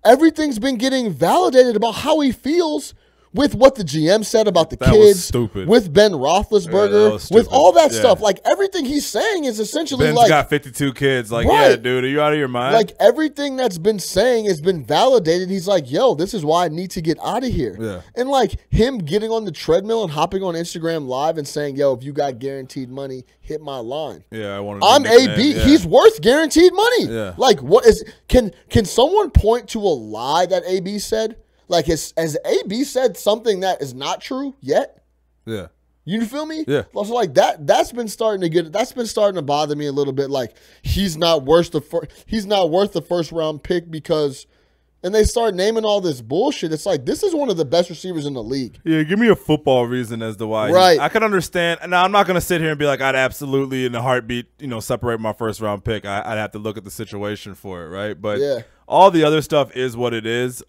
everything's been getting validated about how he feels with what the GM said about the kids, with Ben Roethlisberger, with all that stuff. Like, everything he's saying is essentially Ben's got 52 kids. Like, right. Yeah, dude, are you out of your mind? Like, everything that's been saying has been validated. He's like, yo, this is why I need to get out of here. Yeah. And, like, him getting on the treadmill and hopping on Instagram Live and saying, yo, if you got guaranteed money, hit my line. Yeah, I'm AB. Yeah. He's worth guaranteed money. Yeah. Like, what is – can someone point to a lie that AB said? Like, has AB said something that is not true yet? Yeah. You feel me? Yeah. So like that's been starting to bother me a little bit. Like, he's not worth the first round pick because, and they start naming all this bullshit. It's like, this is one of the best receivers in the league. Yeah, give me a football reason as to why. Right. I can understand. Now, I'm not going to sit here and be like, I'd absolutely in a heartbeat, separate my first round pick. I'd have to look at the situation for it, right? But all the other stuff is what it is.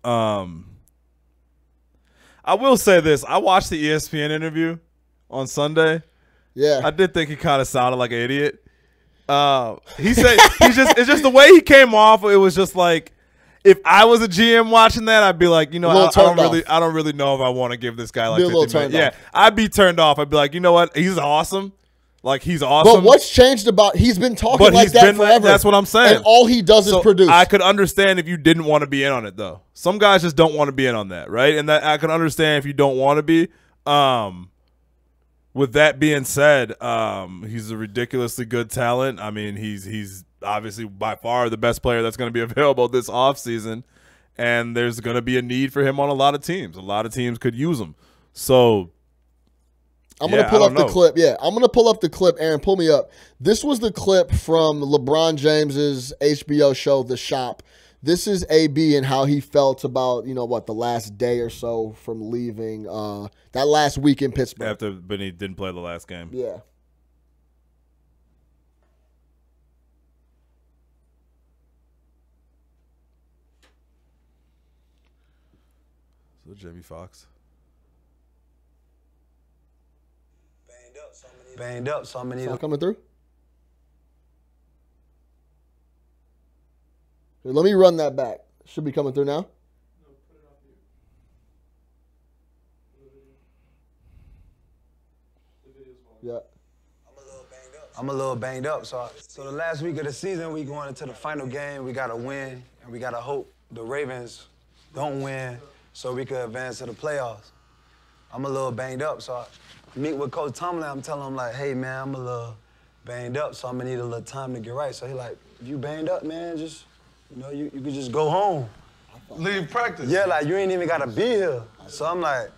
I will say this. I watched the ESPN interview on Sunday. Yeah. I did think he kind of sounded like an idiot. He said it's just the way he came off. It was just like, if I was a GM watching that, I'd be like, I don't really know if I want to give this guy like 50 million. Yeah, I'd be turned off. I'd be like, you know what? He's awesome. Like, he's awesome. But what's changed about he's been talking like that forever. That's what I'm saying. And all he does is produce. I could understand if you didn't want to be in on it, though. Some guys just don't want to be in on that, right? And that I can understand if you don't want to be. With that being said, he's a ridiculously good talent. I mean, he's obviously by far the best player that's going to be available this offseason. and there's going to be a need for him on a lot of teams. A lot of teams could use him. So I'm going to pull up the clip. Yeah, I'm going to pull up the clip. Aaron, pull me up. This was the clip from LeBron James's HBO show, The Shop. This is AB and how he felt about, the last day or so from leaving that last week in Pittsburgh. After Benny didn't play the last game. Yeah. So Jamie Foxx. Banged up, so I'm gonna need it coming through. Here, let me run that back. Should be coming through now. No, put it off you. Yeah. I'm a little banged up. So the last week of the season, we going into the final game. We gotta win, and we gotta hope the Ravens don't win, so we could advance to the playoffs. I'm a little banged up, so I meet with Coach Tomlin. I'm telling him like, hey man, I'm a little banged up, so I'm gonna need a little time to get right. So he like, if you banged up, man, just you could just go home. Leave practice. Yeah, like you ain't even gotta be here. So I'm like,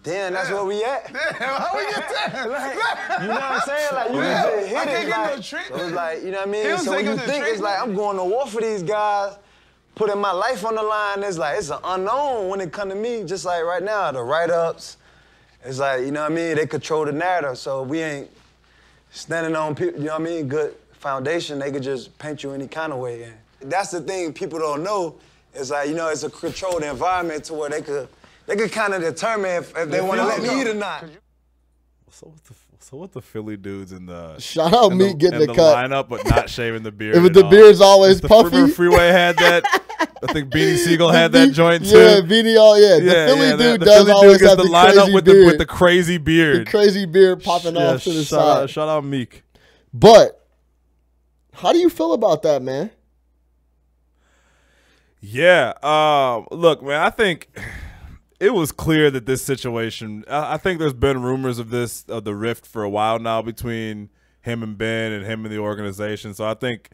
damn, that's where we at. Damn, how we get there? Like, you know what I'm saying? Like, you can just hit I can't it. get Like, no treatment. so it's like, you know what I mean? So when you think it's like, I'm going to war for these guys, putting my life on the line, it's like, it's an unknown when it come to me, just like right now, the write-ups. It's like, you know what I mean? They control the narrative, so we ain't standing on, you know what I mean, good foundation. They could just paint you any kind of way. And that's the thing people don't know. It's like, it's a controlled environment to where they could kind of determine if they want to let me eat or not. So what the Philly dudes in the shout out Meek getting the cut lineup, but not shaving the beard. If the beard's always puffy. The Freeway had that. I think Beanie Siegel had that joint too. Yeah, Beanie. The Philly dude does always have the lineup with the crazy beard. The crazy beard popping off to the side. Shout out Meek. But how do you feel about that, man? Yeah. Look, man, I think it was clear that this situation, I think there's been rumors of the rift for a while now between him and Ben and him and the organization. So I think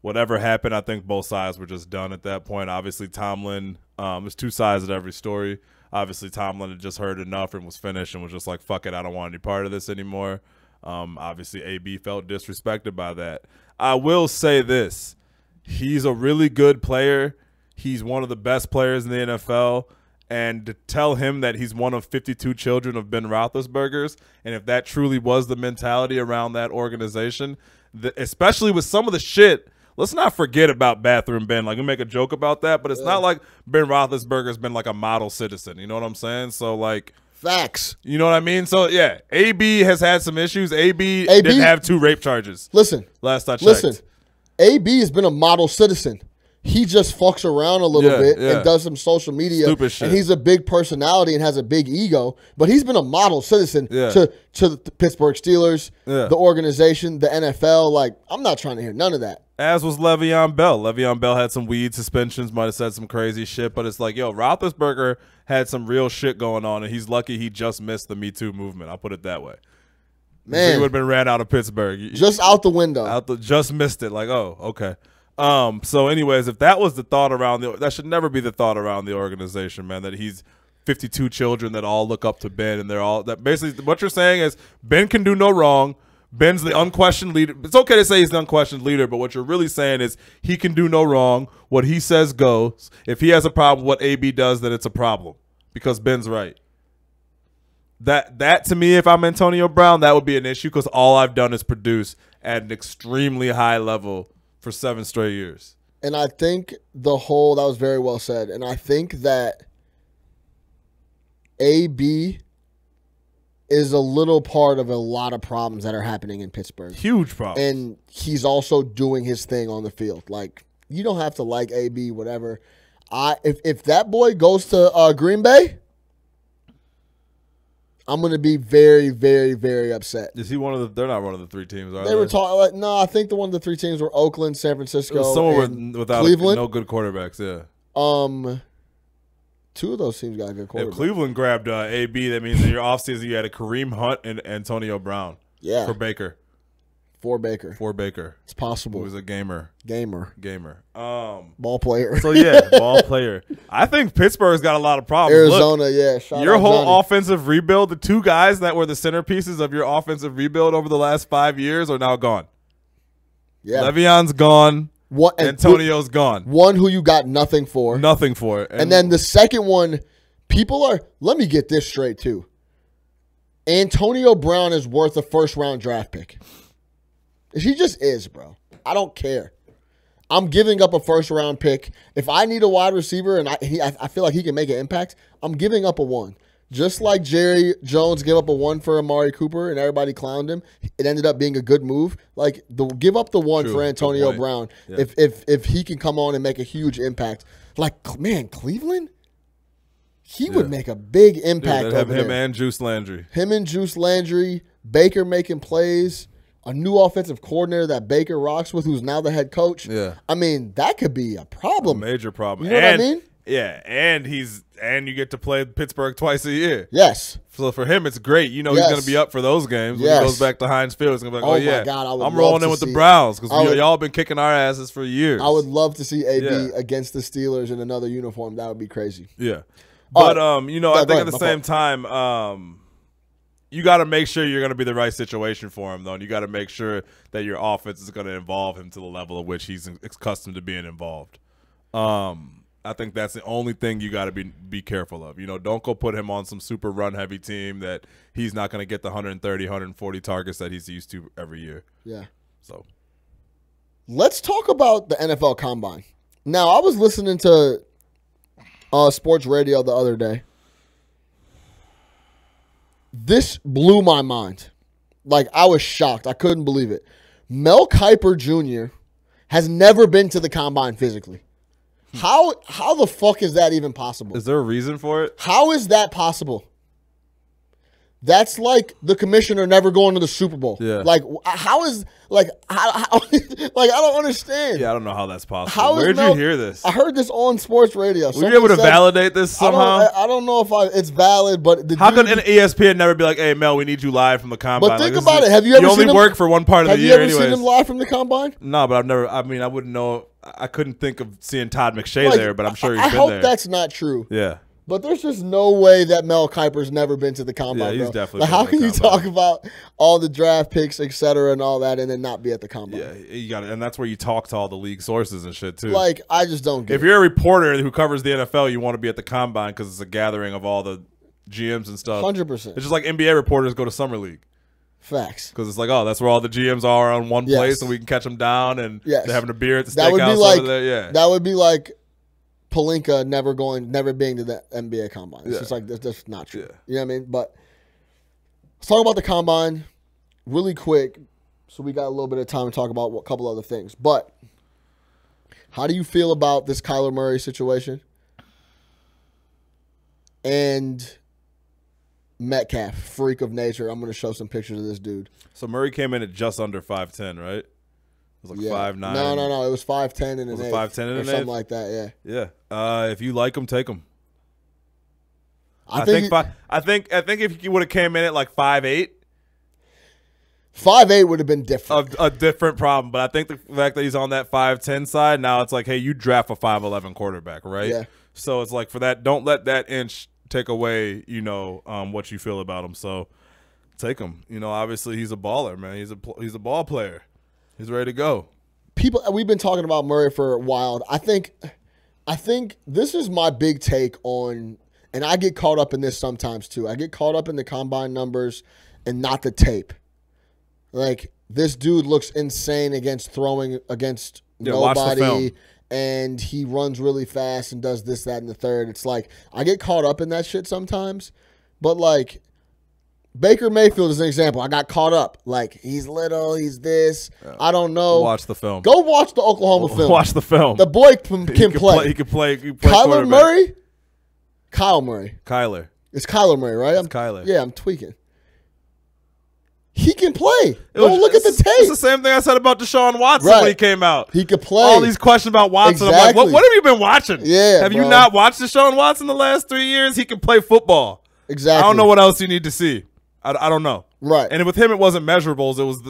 whatever happened, I think both sides were just done at that point. Obviously, Tomlin, there's two sides to every story. Obviously, Tomlin had just heard enough and was finished and was just like, fuck it, I don't want any part of this anymore. Obviously, AB felt disrespected by that. I will say this. He's a really good player. He's one of the best players in the NFL. And to tell him that he's one of 52 children of Ben Roethlisberger's, and if that truly was the mentality around that organization, especially with some of the shit, let's not forget about Bathroom Ben. Like, we make a joke about that, but it's not like Ben Roethlisberger's been like a model citizen. You know what I'm saying? So, like, facts. You know what I mean? So, yeah, AB has had some issues. AB didn't have 2 rape charges. Listen. Last I checked. Listen, AB has been a model citizen. He just fucks around a little bit and does some social media. Stupid shit. And he's a big personality and has a big ego. But he's been a model citizen to the Pittsburgh Steelers, the organization, the NFL. Like, I'm not trying to hear none of that. As was Le'Veon Bell. Le'Veon Bell had some weed suspensions, might have said some crazy shit. But it's like, yo, Roethlisberger had some real shit going on, and he's lucky he just missed the Me Too movement. I'll put it that way. Man. He would have been ran out of Pittsburgh. Just out the window. Just missed it. Like, oh, okay. So anyways, if that was the thought around that should never be the thought around the organization, man, that he's 52 children that all look up to Ben, and they're all that basically what you're saying is Ben can do no wrong. Ben's the unquestioned leader. It's okay to say he's the unquestioned leader, but what you're really saying is he can do no wrong. What he says goes. If he has a problem with what AB does, then it's a problem because Ben's right. That to me, if I'm Antonio Brown, that would be an issue because all I've done is produce at an extremely high level for 7 straight years. And I think that was very well said. And I think that AB is a little part of a lot of problems that are happening in Pittsburgh. Huge problems. And he's also doing his thing on the field. Like, you don't have to like AB, whatever. If that boy goes to Green Bay, I'm going to be very, very, very upset. Is he one of the – they're not one of the 3 teams, are they? They were talking like, no, I think one of the 3 teams were Oakland, San Francisco, somewhere without Cleveland. No good quarterbacks, yeah. 2 of those teams got good quarterbacks. If Cleveland grabbed AB, that means in your offseason you had a Kareem Hunt and Antonio Brown for Baker. For Baker. For Baker. It's possible. Who was a gamer. Gamer. Ball player. So, yeah, ball player. I think Pittsburgh's got a lot of problems. Arizona, Look, yeah. Shout your out whole Johnny. offensive rebuild, the two guys that were the centerpieces of your offensive rebuild over the last 5 years are now gone. Yeah. Le'Veon's gone. Antonio's gone. One who you got nothing for. Nothing for. And then the second one, people are – let me get this straight too. Antonio Brown is worth a first-round draft pick. He just is, bro. I don't care. I'm giving up a first-round pick. If I need a wide receiver and I feel like he can make an impact, I'm giving up a one. Just like Jerry Jones gave up a one for Amari Cooper and everybody clowned him, it ended up being a good move. Like, give up the one for Antonio Brown if he can come on and make a huge impact. Like, man, Cleveland, he would make a big impact over there. Him and Juice Landry. Him and Juice Landry, Baker making plays, a new offensive coordinator that Baker rocks with, who's now the head coach. Yeah. I mean, that could be a problem. A major problem. You know what I mean? Yeah, and you get to play Pittsburgh twice a year. Yes. So for him, it's great. You know he's going to be up for those games. When he goes back to Heinz Field, he's going to be like, my God, I'm rolling in with the Browns because y'all been kicking our asses for years. I would love to see AB against the Steelers in another uniform. That would be crazy. Yeah. But, I think at the same time, you got to make sure you're going to be the right situation for him, though. And you got to make sure that your offense is going to involve him to the level of which he's accustomed to being involved. I think that's the only thing you got to be careful of. You know, don't go put him on some super run-heavy team that he's not going to get the 130, 140 targets that he's used to every year. Yeah. So let's talk about the NFL Combine. Now, I was listening to sports radio the other day. This blew my mind. Like, I was shocked. I couldn't believe it. Mel Kiper Jr. has never been to the Combine physically. How the fuck is that even possible? Is there a reason for it? How is that possible? That's like the commissioner never going to the Super Bowl. Yeah. Like, how is like how like I don't understand. Yeah, I don't know how that's possible. Where'd you hear this? I heard this on sports radio. Were you able to validate this somehow? I don't know if it's valid, but how could an ESPN never be like, "Hey, Mel, we need you live from the Combine"? But think about it. Have you ever seen him? You only work for one part of the year, anyways. Have you ever seen him live from the Combine? No, but I've never. I mean, I wouldn't know. I couldn't think of seeing Todd McShay there, but I'm sure he's been there. I hope that's not true. Yeah. But there's just no way that Mel Kiper's never been to the Combine, he's bro. definitely Like, been how to can the you Combine. talk about all the draft picks, et cetera, and all that, and then not be at the Combine? Yeah, you got it, and that's where you talk to all the league sources and shit too. Like, I just don't get it. If you're a reporter who covers the NFL, you want to be at the Combine because it's a gathering of all the GMs and stuff. 100%. It's just like NBA reporters go to Summer League. Facts. Because it's like, oh, that's where all the GMs are on one place, and we can catch them down, and they're having a beer at the steakhouse over there. Yeah, that would be like Pelinka never being to the NBA Combine. It's just like that's just not true. Yeah. You know what I mean? But let's talk about the Combine really quick, so we got a little bit of time to talk about a couple other things. But how do you feel about this Kyler Murray situation and Metcalf, freak of nature? I'm going to show some pictures of this dude. So Murray came in at just under 5'10", right? It was like 5'9". No. It was 5'10" and an 8. 5'10" and an 8? Something like that, yeah. Yeah. If you like him, take him. I think if he would have came in at like 5'8", 5'8" would have been different. A different problem. But I think the fact that he's on that 5'10" side, now it's like, hey, you draft a 5'11" quarterback, right? Yeah. So it's like, for that, don't let that inch take away, what you feel about him. So take him. Obviously he's a baller, man. He's a ball player. He's ready to go. We've been talking about Murray for a while. I think this is my big take on, and I get caught up in this sometimes too. I get caught up in the Combine numbers and not the tape. Like, this dude looks insane throwing against nobody, and he runs really fast and does this, that, and the third. It's like, I get caught up in that shit sometimes, but like, Baker Mayfield is an example. I got caught up. Like, he's little, he's this. I don't know. Watch the film. Go watch the Oklahoma film. Watch the film. The boy can play. He can play. Kyler Murray? Kyle Murray. Kyler. It's Kyler Murray, right? It's Kyler. Yeah, I'm tweaking. He can play. Go look at the tape. It's the same thing I said about Deshaun Watson when he came out. He could play. All these questions about Watson. Exactly. I'm like, what have you been watching? Yeah, have you not watched Deshaun Watson the last 3 years? He can play football. Exactly. I don't know what else you need to see. I don't know. Right. And with him, it wasn't measurables. It was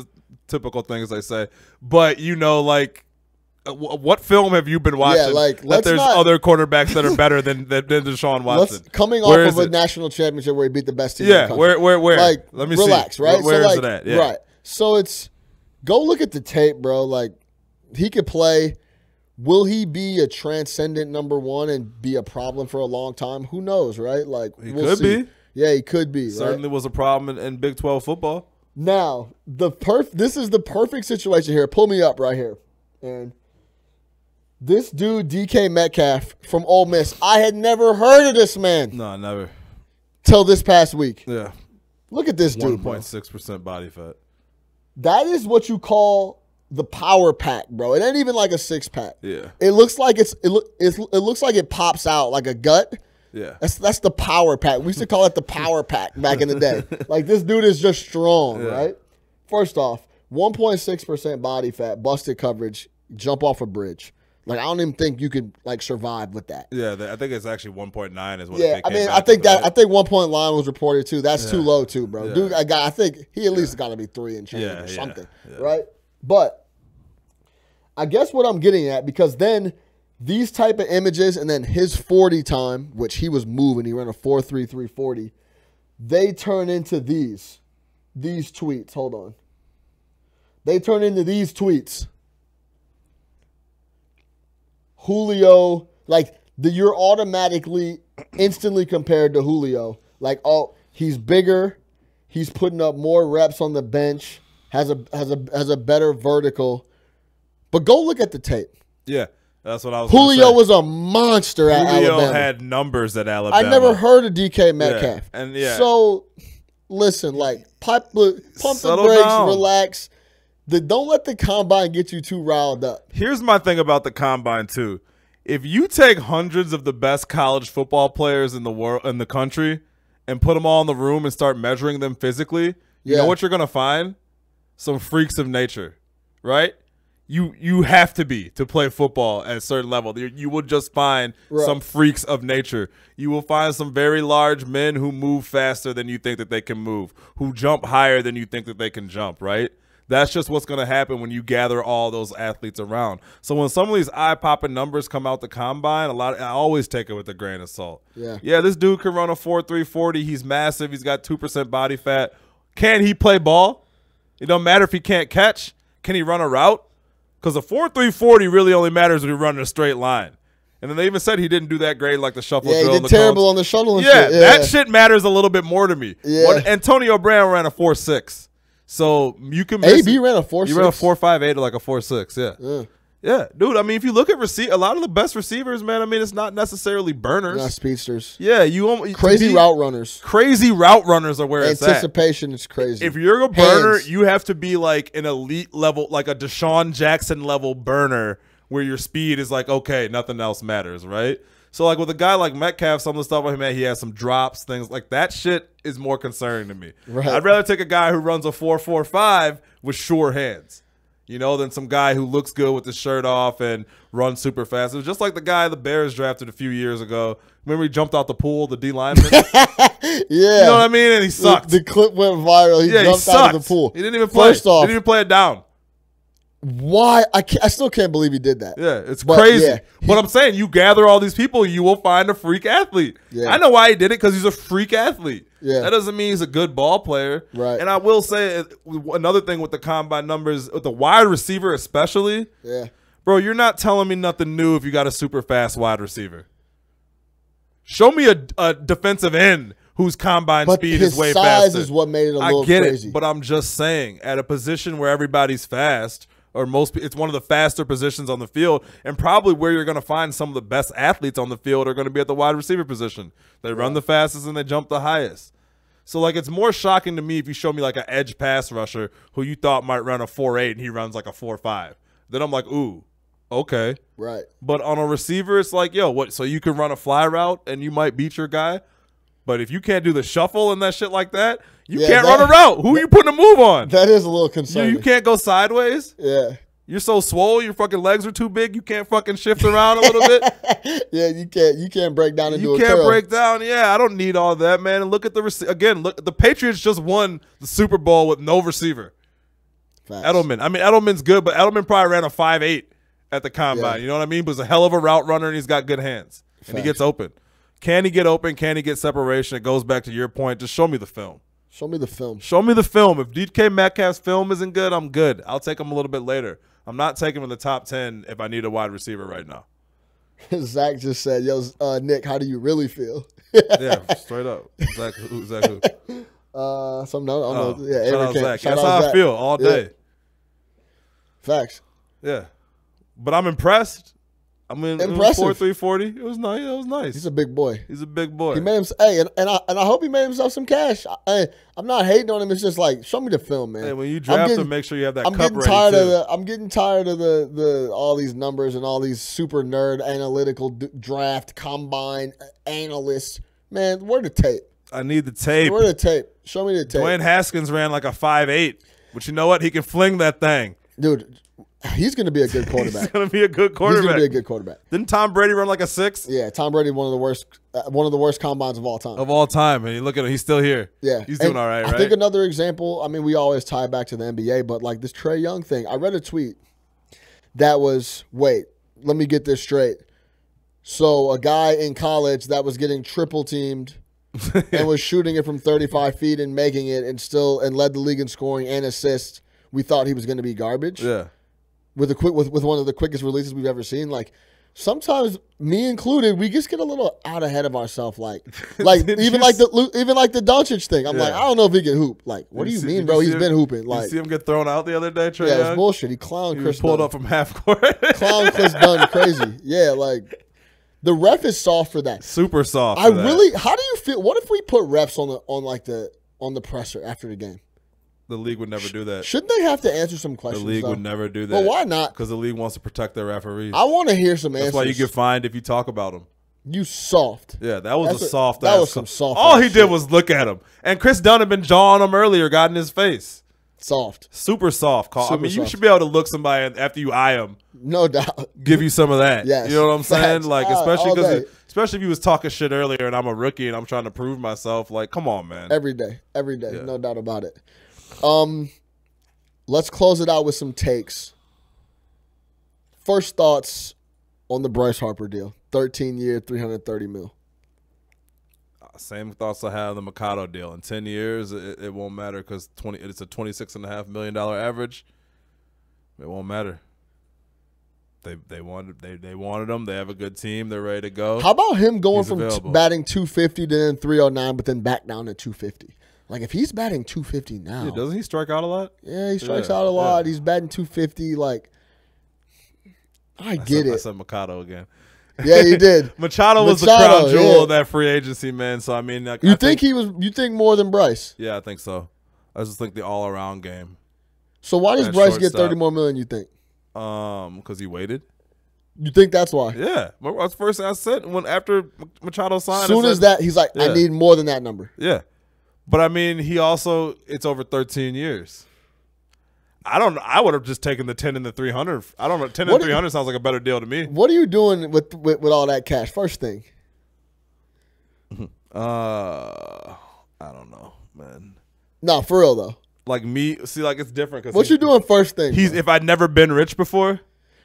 typical things they say. But, you know, like, what film have you been watching? Yeah, like, that there's other quarterbacks that are better than Deshaun Watson. Coming off of a national championship where he beat the best team in the country. Where? Like, let me relax, see. right? Where so, is like, it at? Yeah. Right. So it's go look at the tape, bro. Like, he could play. Will he be a transcendent number one and be a problem for a long time? Who knows, right? Like, we'll could see. be. Yeah, he could be. Certainly right? was a problem in Big 12 football. Now, this is the perfect situation here. Pull me up right here. And this dude, DK Metcalf from Ole Miss, I had never heard of this man. No, never. Till this past week. Yeah. Look at this dude, 1.6% body fat. That is what you call the power pack, bro. It ain't even like a six pack. Yeah. It looks like it looks like it pops out like a gut. Yeah. That's the power pack. We used to call it the power pack back in the day. Like, this dude is just strong, right? First off, 1.6% body fat, busted coverage, jump off a bridge. Like, I don't even think you could, like, survive with that. Yeah, I think it's actually 1.9 is what yeah, it I mean, back I think with, right? I think 1 point line was reported too. That's too low too, bro. Yeah. Dude, I think he at least got to be 3 and change or something, right? But I guess what I'm getting at, because then these type of images and then his 40 time, which he was moving, he ran a 4.33 40, they turn into these tweets. Hold on. They turn into these tweets. Julio, like, you're automatically instantly compared to Julio. Like, oh, he's bigger, he's putting up more reps on the bench, has a better vertical. But go look at the tape. Yeah, that's what I was. Julio was a monster at Alabama. Julio had numbers at Alabama. I never heard of DK Metcalf. Yeah, and so listen, like, pump the Settle brakes, down. relax. Don't let the combine get you too riled up. Here's my thing about the combine too. If you take hundreds of the best college football players in the world, in the country, and put them all in the room and start measuring them physically, you know what you're gonna find? Some freaks of nature, right? You have to be to play football at a certain level. You will just find some freaks of nature. You will find some very large men who move faster than you think that they can move, who jump higher than you think that they can jump, right? That's just what's going to happen when you gather all those athletes around. So when some of these eye-popping numbers come out the combine, I always take it with a grain of salt. Yeah, this dude can run a 4.3 40. He's massive. He's got 2% body fat. Can he play ball? It don't matter if he can't catch. Can he run a route? Because a 4.3 40 really only matters when you're running a straight line. And then they even said he didn't do that great, like the shuffle drill. Yeah, he did terrible on the shuttle and shit. shit. Yeah, that shit matters a little bit more to me. Yeah. Antonio Brown ran a 4.6. So you can miss AB ran a 4.6. You ran a 4.58 or like a 4.6. Yeah, dude. I mean, if you look at a lot of the best receivers, man. I mean, it's not necessarily burners. Not speedsters. Yeah, crazy route runners. Crazy route runners are where it's at. Anticipation is crazy. If you're a burner, you have to be like an elite level, like a Deshaun Jackson level burner, where your speed is like, okay, nothing else matters, right? So, like, with a guy like Metcalf, some of the stuff with him, man, he has some drops, things like that. Shit is more concerning to me. Right. I'd rather take a guy who runs a 4.45 with sure hands, than some guy who looks good with his shirt off and runs super fast. It was just like the guy the Bears drafted a few years ago. Remember he jumped out the pool, the D lineman? Yeah. You know what I mean? And he sucked. The clip went viral. He jumped out of the pool. He didn't even play. First off, he didn't even play it down. Why? I still can't believe he did that. Yeah, it's crazy. Yeah, but I'm saying, you gather all these people, you will find a freak athlete. Yeah. I know why he did it, because he's a freak athlete. Yeah. That doesn't mean he's a good ball player. Right. And I will say another thing with the combine numbers, with the wide receiver especially. Yeah. Bro, you're not telling me nothing new if you got a super fast wide receiver. Show me a defensive end whose combine speed is way faster. His size is what made it a little crazy. I get it, but I'm just saying, at a position where everybody's fast, or it's one of the faster positions on the field, and probably where you're going to find some of the best athletes on the field are going to be at the wide receiver position. They run the fastest and they jump the highest. So, like, it's more shocking to me if you show me, like, an edge pass rusher who you thought might run a 4.8 and he runs like a 4.5. Then I'm like, ooh, okay. Right. But on a receiver, it's like, yo, what? So you can run a fly route and you might beat your guy? But if you can't do the shuffle and that shit like that, you can't run a route. Who are you putting a move on? That is a little concerning. You can't go sideways? Yeah. You're so swole, your fucking legs are too big, you can't fucking shift around a little bit? Yeah, you can't break down into a curl. You can't break down. Yeah, I don't need all that, man. And look at the Again, look, the Patriots just won the Super Bowl with no receiver. Facts. Edelman. I mean, Edelman's good, but Edelman probably ran a 5.8 at the combine. Yeah. You know what I mean? But he's a hell of a route runner, and he's got good hands. And he gets open. Can he get open? Can he get separation? It goes back to your point. Just show me the film. Show me the film. Show me the film. If DK Metcalf's film isn't good, I'm good. I'll take him a little bit later. I'm not taking him in the top 10 if I need a wide receiver right now. Zach just said, yo, Nick, how do you really feel? Yeah, straight up. Zach who? Some no, I don't know. Yeah, shout Aaron out Camp. Zach. Shout That's out how Zach. I feel all day. Yeah. Facts. Yeah. But I'm impressed. I mean, Impressive. 4.3 40. It was nice. It was nice. He's a big boy. He's a big boy. He made him. Hey, and I hope he made himself some cash. I'm not hating on him. It's just like, show me the film, man. Hey, when you draft him, make sure you have that I'm cup getting ready tired too. of I'm getting tired of the all these numbers and all these super nerd analytical draft combine analysts. Man, where the tape? I need the tape. Where the tape? Show me the tape. Dwayne Haskins ran like a 5.8. But you know what? He can fling that thing. Dude, he's going to be a good quarterback. He's going to be a good quarterback. He's going to be a good quarterback. Didn't Tom Brady run like a 6? Yeah, Tom Brady, one of the worst combines of all time. Of all time. And you look at him, he's still here. Yeah. He's doing all right, right? I think another example, I mean, we always tie back to the NBA, but like this Trae Young thing, I read a tweet that was, wait, let me get this straight. So a guy in college that was getting triple teamed and was shooting it from 35 feet and making it and led the league in scoring and assists, we thought he was going to be garbage. Yeah. With one of the quickest releases we've ever seen. Like, sometimes, me included, we just get a little out ahead of ourselves. Like even like the Doncic thing. I'm like, I don't know if he can hoop. Like, what do you mean, bro? He's been hooping. Like, you see him get thrown out the other day, Trae yeah, it Young? was bullshit. He clowned He Chris was pulled Dunn. up from half court. Clown Chris Dunn crazy. Yeah, like the ref is soft for that. Super soft. How do you feel? What if we put refs on the presser after the game? The league would never do that. Shouldn't they have to answer some The questions? league though? would never do that. Well, why not? Because the league wants to protect their referees. I want to hear some answers. That's why you get fined if you talk about them. You soft. Yeah, that was That's a soft that ass. was some soft All ass he did shit. was look at him. And Chris Dunn had been jawing him earlier, got in his face. Soft. Super soft call. Super you soft. should be able to look somebody after you eye him, No doubt. give you some of that. Yes. You know what I'm saying? Facts. Like, All day. especially if he was talking shit earlier and I'm a rookie and I'm trying to prove myself. Like, come on, man. Every day. Yeah. No doubt about it. Let's close it out with some takes. First thoughts on the Bryce Harper deal. 13-year, $330 million. Same thoughts I have on the Mikado deal. In 10 years, it won't matter because it's a $26.5 million average. It won't matter. They wanted him. They have a good team. They're ready to go. How about him going He's from available. batting 250 to then 309, but then back down to 250? Like, if he's batting 250 now. Yeah, doesn't he strike out a lot? Yeah, he strikes Yeah, out a lot. yeah. He's batting 250. Like, I get I it. said Mikado again. Yeah, you did. Machado was the Machado, crown jewel yeah. of that free agency, man. So, I mean, You think more than Bryce? Yeah, I think so. I just think the all-around game. So why does And Bryce get shortstop. 30 more million, you think? Because he waited. You think that's why? Yeah, that's the first thing I said after Machado signed. As soon as that, he's like, I Yeah. need more than that number. Yeah, but I mean, it's over 13 years. I would have just taken the 10 and the 300. I don't know. 10 and 300 sounds like a better deal to me. What are you doing with all that cash? First thing. I don't know, man. No, for real though. Like me, see, like it's different. Cause What you doing first thing? If I'd never been rich before.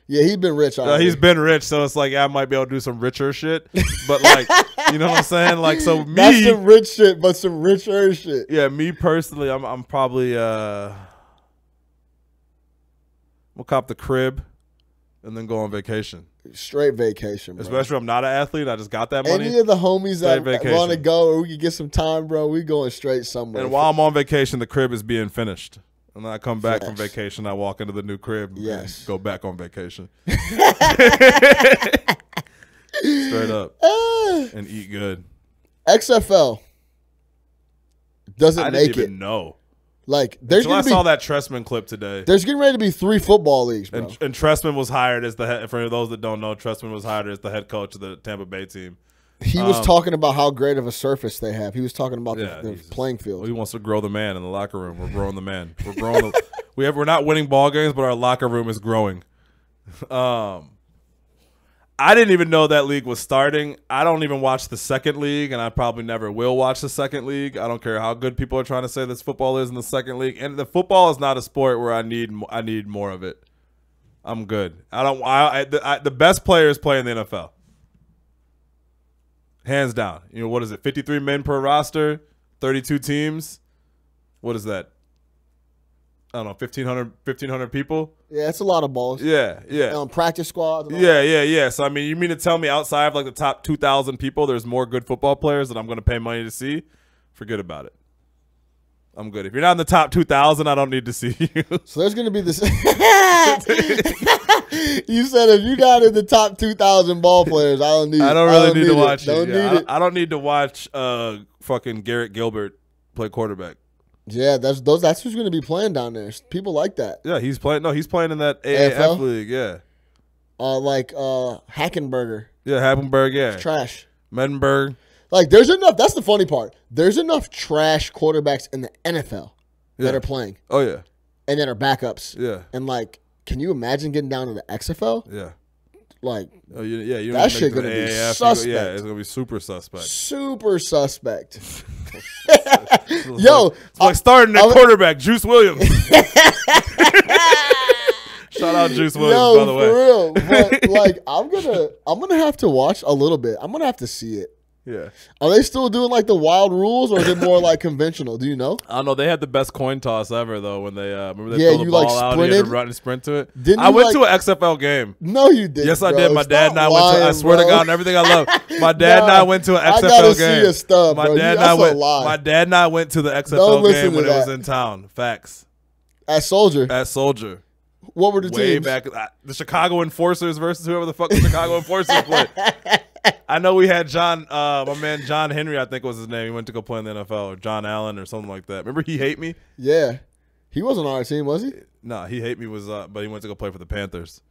Yeah, he's been rich already. He's been rich, so it's like I might be able to do some richer shit. But like, you know what I'm saying? Like, so me, Not some rich shit, but some richer shit. yeah, me personally, I'm probably we'll cop the crib and then go on vacation. Straight vacation, bro. Especially if I'm not an athlete, I just got that money. Any of the homies that Straight vacation. want to go or we can get some time, bro, we going straight somewhere. And while I'm on vacation, the crib is being finished. And then I come back from Facts. vacation, I walk into the new crib Yes. and go back on vacation. Straight up. And eat good. XFL doesn't I make didn't it. even know. Like, there's Until I gonna saw be that Tressman clip today. there's getting ready to be 3 football leagues, bro. And Tressman was hired as the head. For those that don't know, Tressman was hired as the head coach of the Tampa Bay team. He was talking about how great of a surface they have. He was talking about the he's- playing field. Well, he wants to grow the man in the locker room. We're growing the man. We're growing. We're not winning ball games, but our locker room is growing. I didn't even know that league was starting. I don't even watch the second league, and I probably never will watch the second league. I don't care how good people are trying to say this football is in the second league. And the football is not a sport where I need more of it. I'm good. The best players play in the NFL. Hands down. You know, what is it? 53 men per roster, 32 teams. What is that? I don't know, 1,500 people? Yeah, that's a lot of balls. Yeah. Practice squads. Yeah. So, I mean, you mean to tell me outside of, like, the top 2,000 people, there's more good football players that I'm going to pay money to see? Forget about it. I'm good. If you're not in the top 2,000, I don't need to see you. So there's going to be this. You said if you got in the top 2,000 ball players, I don't need to watch it. Don't need it. I don't need to watch fucking Garrett Gilbert play quarterback. Yeah, that's who's going to be playing down there. People like that. Yeah, he's playing. No, he's playing in that AAF league. Yeah. Like Hackenberger. Yeah, Hackenberg. Yeah. It's trash. Mettenberg. Like, there's enough. That's the funny part. There's enough trash quarterbacks in the NFL that are playing. Oh yeah. And that are backups. Yeah. And like, can you imagine getting down to the XFL? Yeah. Like, you that shit gonna be suspect. Yeah, it's gonna be super suspect. Super suspect. Yo, it's like starting at quarterback, Juice Williams. Shout out Juice Williams, by the way. For real. But like, I'm gonna have to watch a little bit. I'm gonna have to see it. Yeah. Are they still doing like the wild rules, or is it more like conventional? Do you know? I don't know. They had the best coin toss ever though when they remember they throw the ball out and you had to run and sprint to it. I went to an XFL game. No, you didn't. Yes, I bro. did. My dad and I went to. I swear to God, and everything I love. My dad and I went to an XFL I gotta game. See a stub, my dad and I went to the XFL game when it was in town. Facts. At Soldier. What were the teams? Way back, the Chicago Enforcers versus whoever the fuck the Chicago Enforcers played. I know we had my man John Henry, I think was his name. He went to go play in the NFL, or John Allen or something like that. Remember He Hate Me? Yeah. He wasn't on our team, was he? No, He Hate Me was, but he went to go play for the Panthers.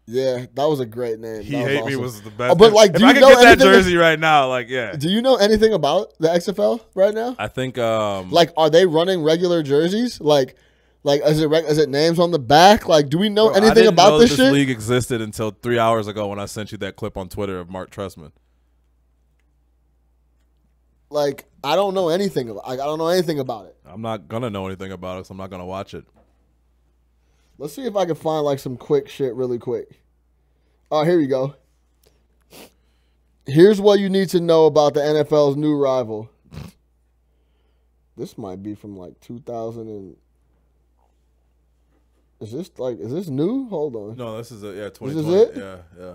Yeah, that was a great name. He Hate Me was the best. But like, if I could get that jersey right now, like, yeah. Do you know anything about the XFL right now? I think, like, are they running regular jerseys? Like, is it names on the back? Like, do we know anything about this shit? This league existed until 3 hours ago when I sent you that clip on Twitter of Mark Trestman. Like, I don't know anything about. I don't know anything about it. I'm not gonna know anything about it, so I'm not gonna watch it. Let's see if I can find like some quick shit really quick. Oh, here you go. Here's what you need to know about the NFL's new rival. This might be from like 2000 and. Is this new? Hold on. No, this is 2020. This is it? Yeah.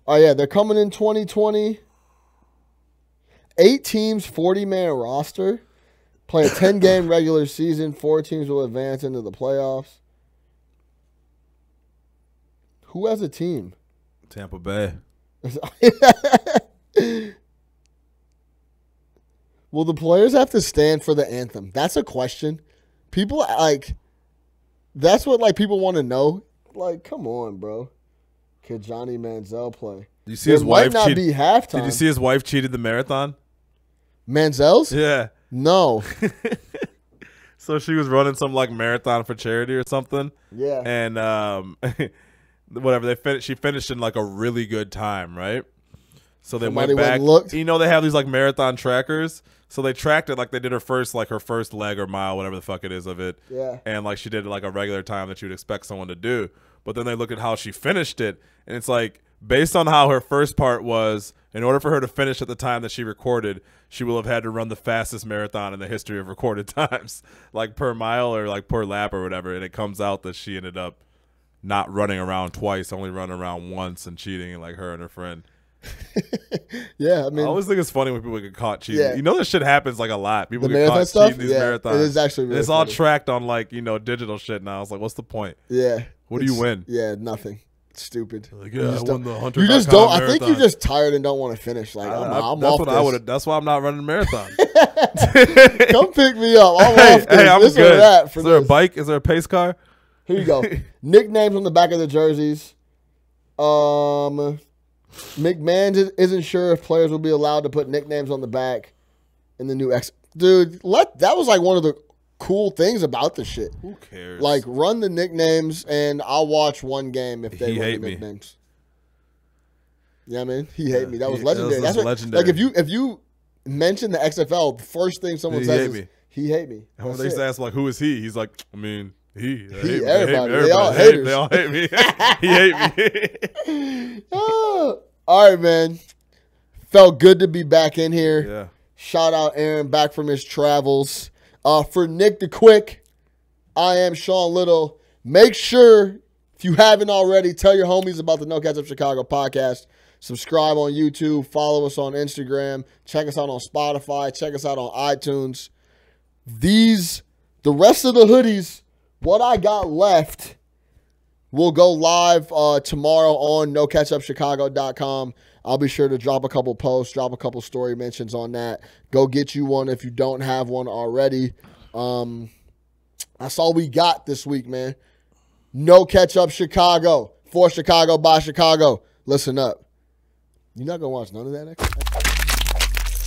Oh yeah, they're coming in 2020. 8 teams, 40-man roster. Play a 10-game regular season. 4 teams will advance into the playoffs. Who has a team? Tampa Bay. Will the players have to stand for the anthem? That's a question. People like. That's what like people want to know. Like, come on, bro. Could Johnny Manziel play? Did you see his wife might not be halftime. Did you see his wife cheated the marathon? Manziel's? Yeah. No. So she was running some like marathon for charity or something. Yeah. And whatever she finished in like a really good time, right? So they went back. You know, they have these like marathon trackers. So they tracked it like they did her first leg or mile, whatever the fuck it is of it. Yeah. And like she did like a regular time that you would expect someone to do. But then they look at how she finished it, and it's like based on how her first part was, in order for her to finish at the time that she recorded, she will have had to run the fastest marathon in the history of recorded times, like per mile or like per lap or whatever. And it comes out that she ended up not running around twice, only running around once and cheating, like her and her friend. Yeah, I mean, I always think it's funny when people get caught cheating. Yeah. You know, this shit happens like a lot. People get caught stuff? cheating these Yeah, marathons. it is actually really it's funny. all tracked on like digital shit now. It's like, what's the point? Yeah. What do you win? Yeah, nothing. It's stupid. Like, yeah, I won the Hunter. You just don't. I think you're just tired and don't want to finish. Like, I'm that's off what this. I would. That's why I'm not running a marathon. Come pick me up. I'm off this. Hey, I'm this good. Or that for is there a this. bike? Is there a pace car? Here you go. Nicknames on the back of the jerseys. McMahon isn't sure if players will be allowed to put nicknames on the back in the new X. Dude, that was like one of the cool things about the shit. Who cares? Like, run the nicknames, and I'll watch one game if they run the nicknames. Yeah, man, he hate me. That was That legendary. was That's what, legendary. Like if you mention the XFL, the first thing someone He says hate is me. he hate me. And when That's they used it. to ask like, who is he? He's like, I mean, he. Everybody. They all They haters. all hate me. He hate me. Oh, all right, man. Felt good to be back in here. Yeah. Shout out Aaron back from his travels. For Nick the Quick, I am Sean Little. Make sure, if you haven't already, tell your homies about the No Ketchup Chicago podcast. Subscribe on YouTube. Follow us on Instagram. Check us out on Spotify. Check us out on iTunes. The rest of the hoodies, what I got left, will go live tomorrow on NoKetchupChicago.com. I'll be sure to drop a couple posts, drop a couple story mentions on that. Go get you one if you don't have one already. That's all we got this week, man. No Ketchup Chicago. For Chicago, by Chicago. Listen up. You're not going to watch none of that next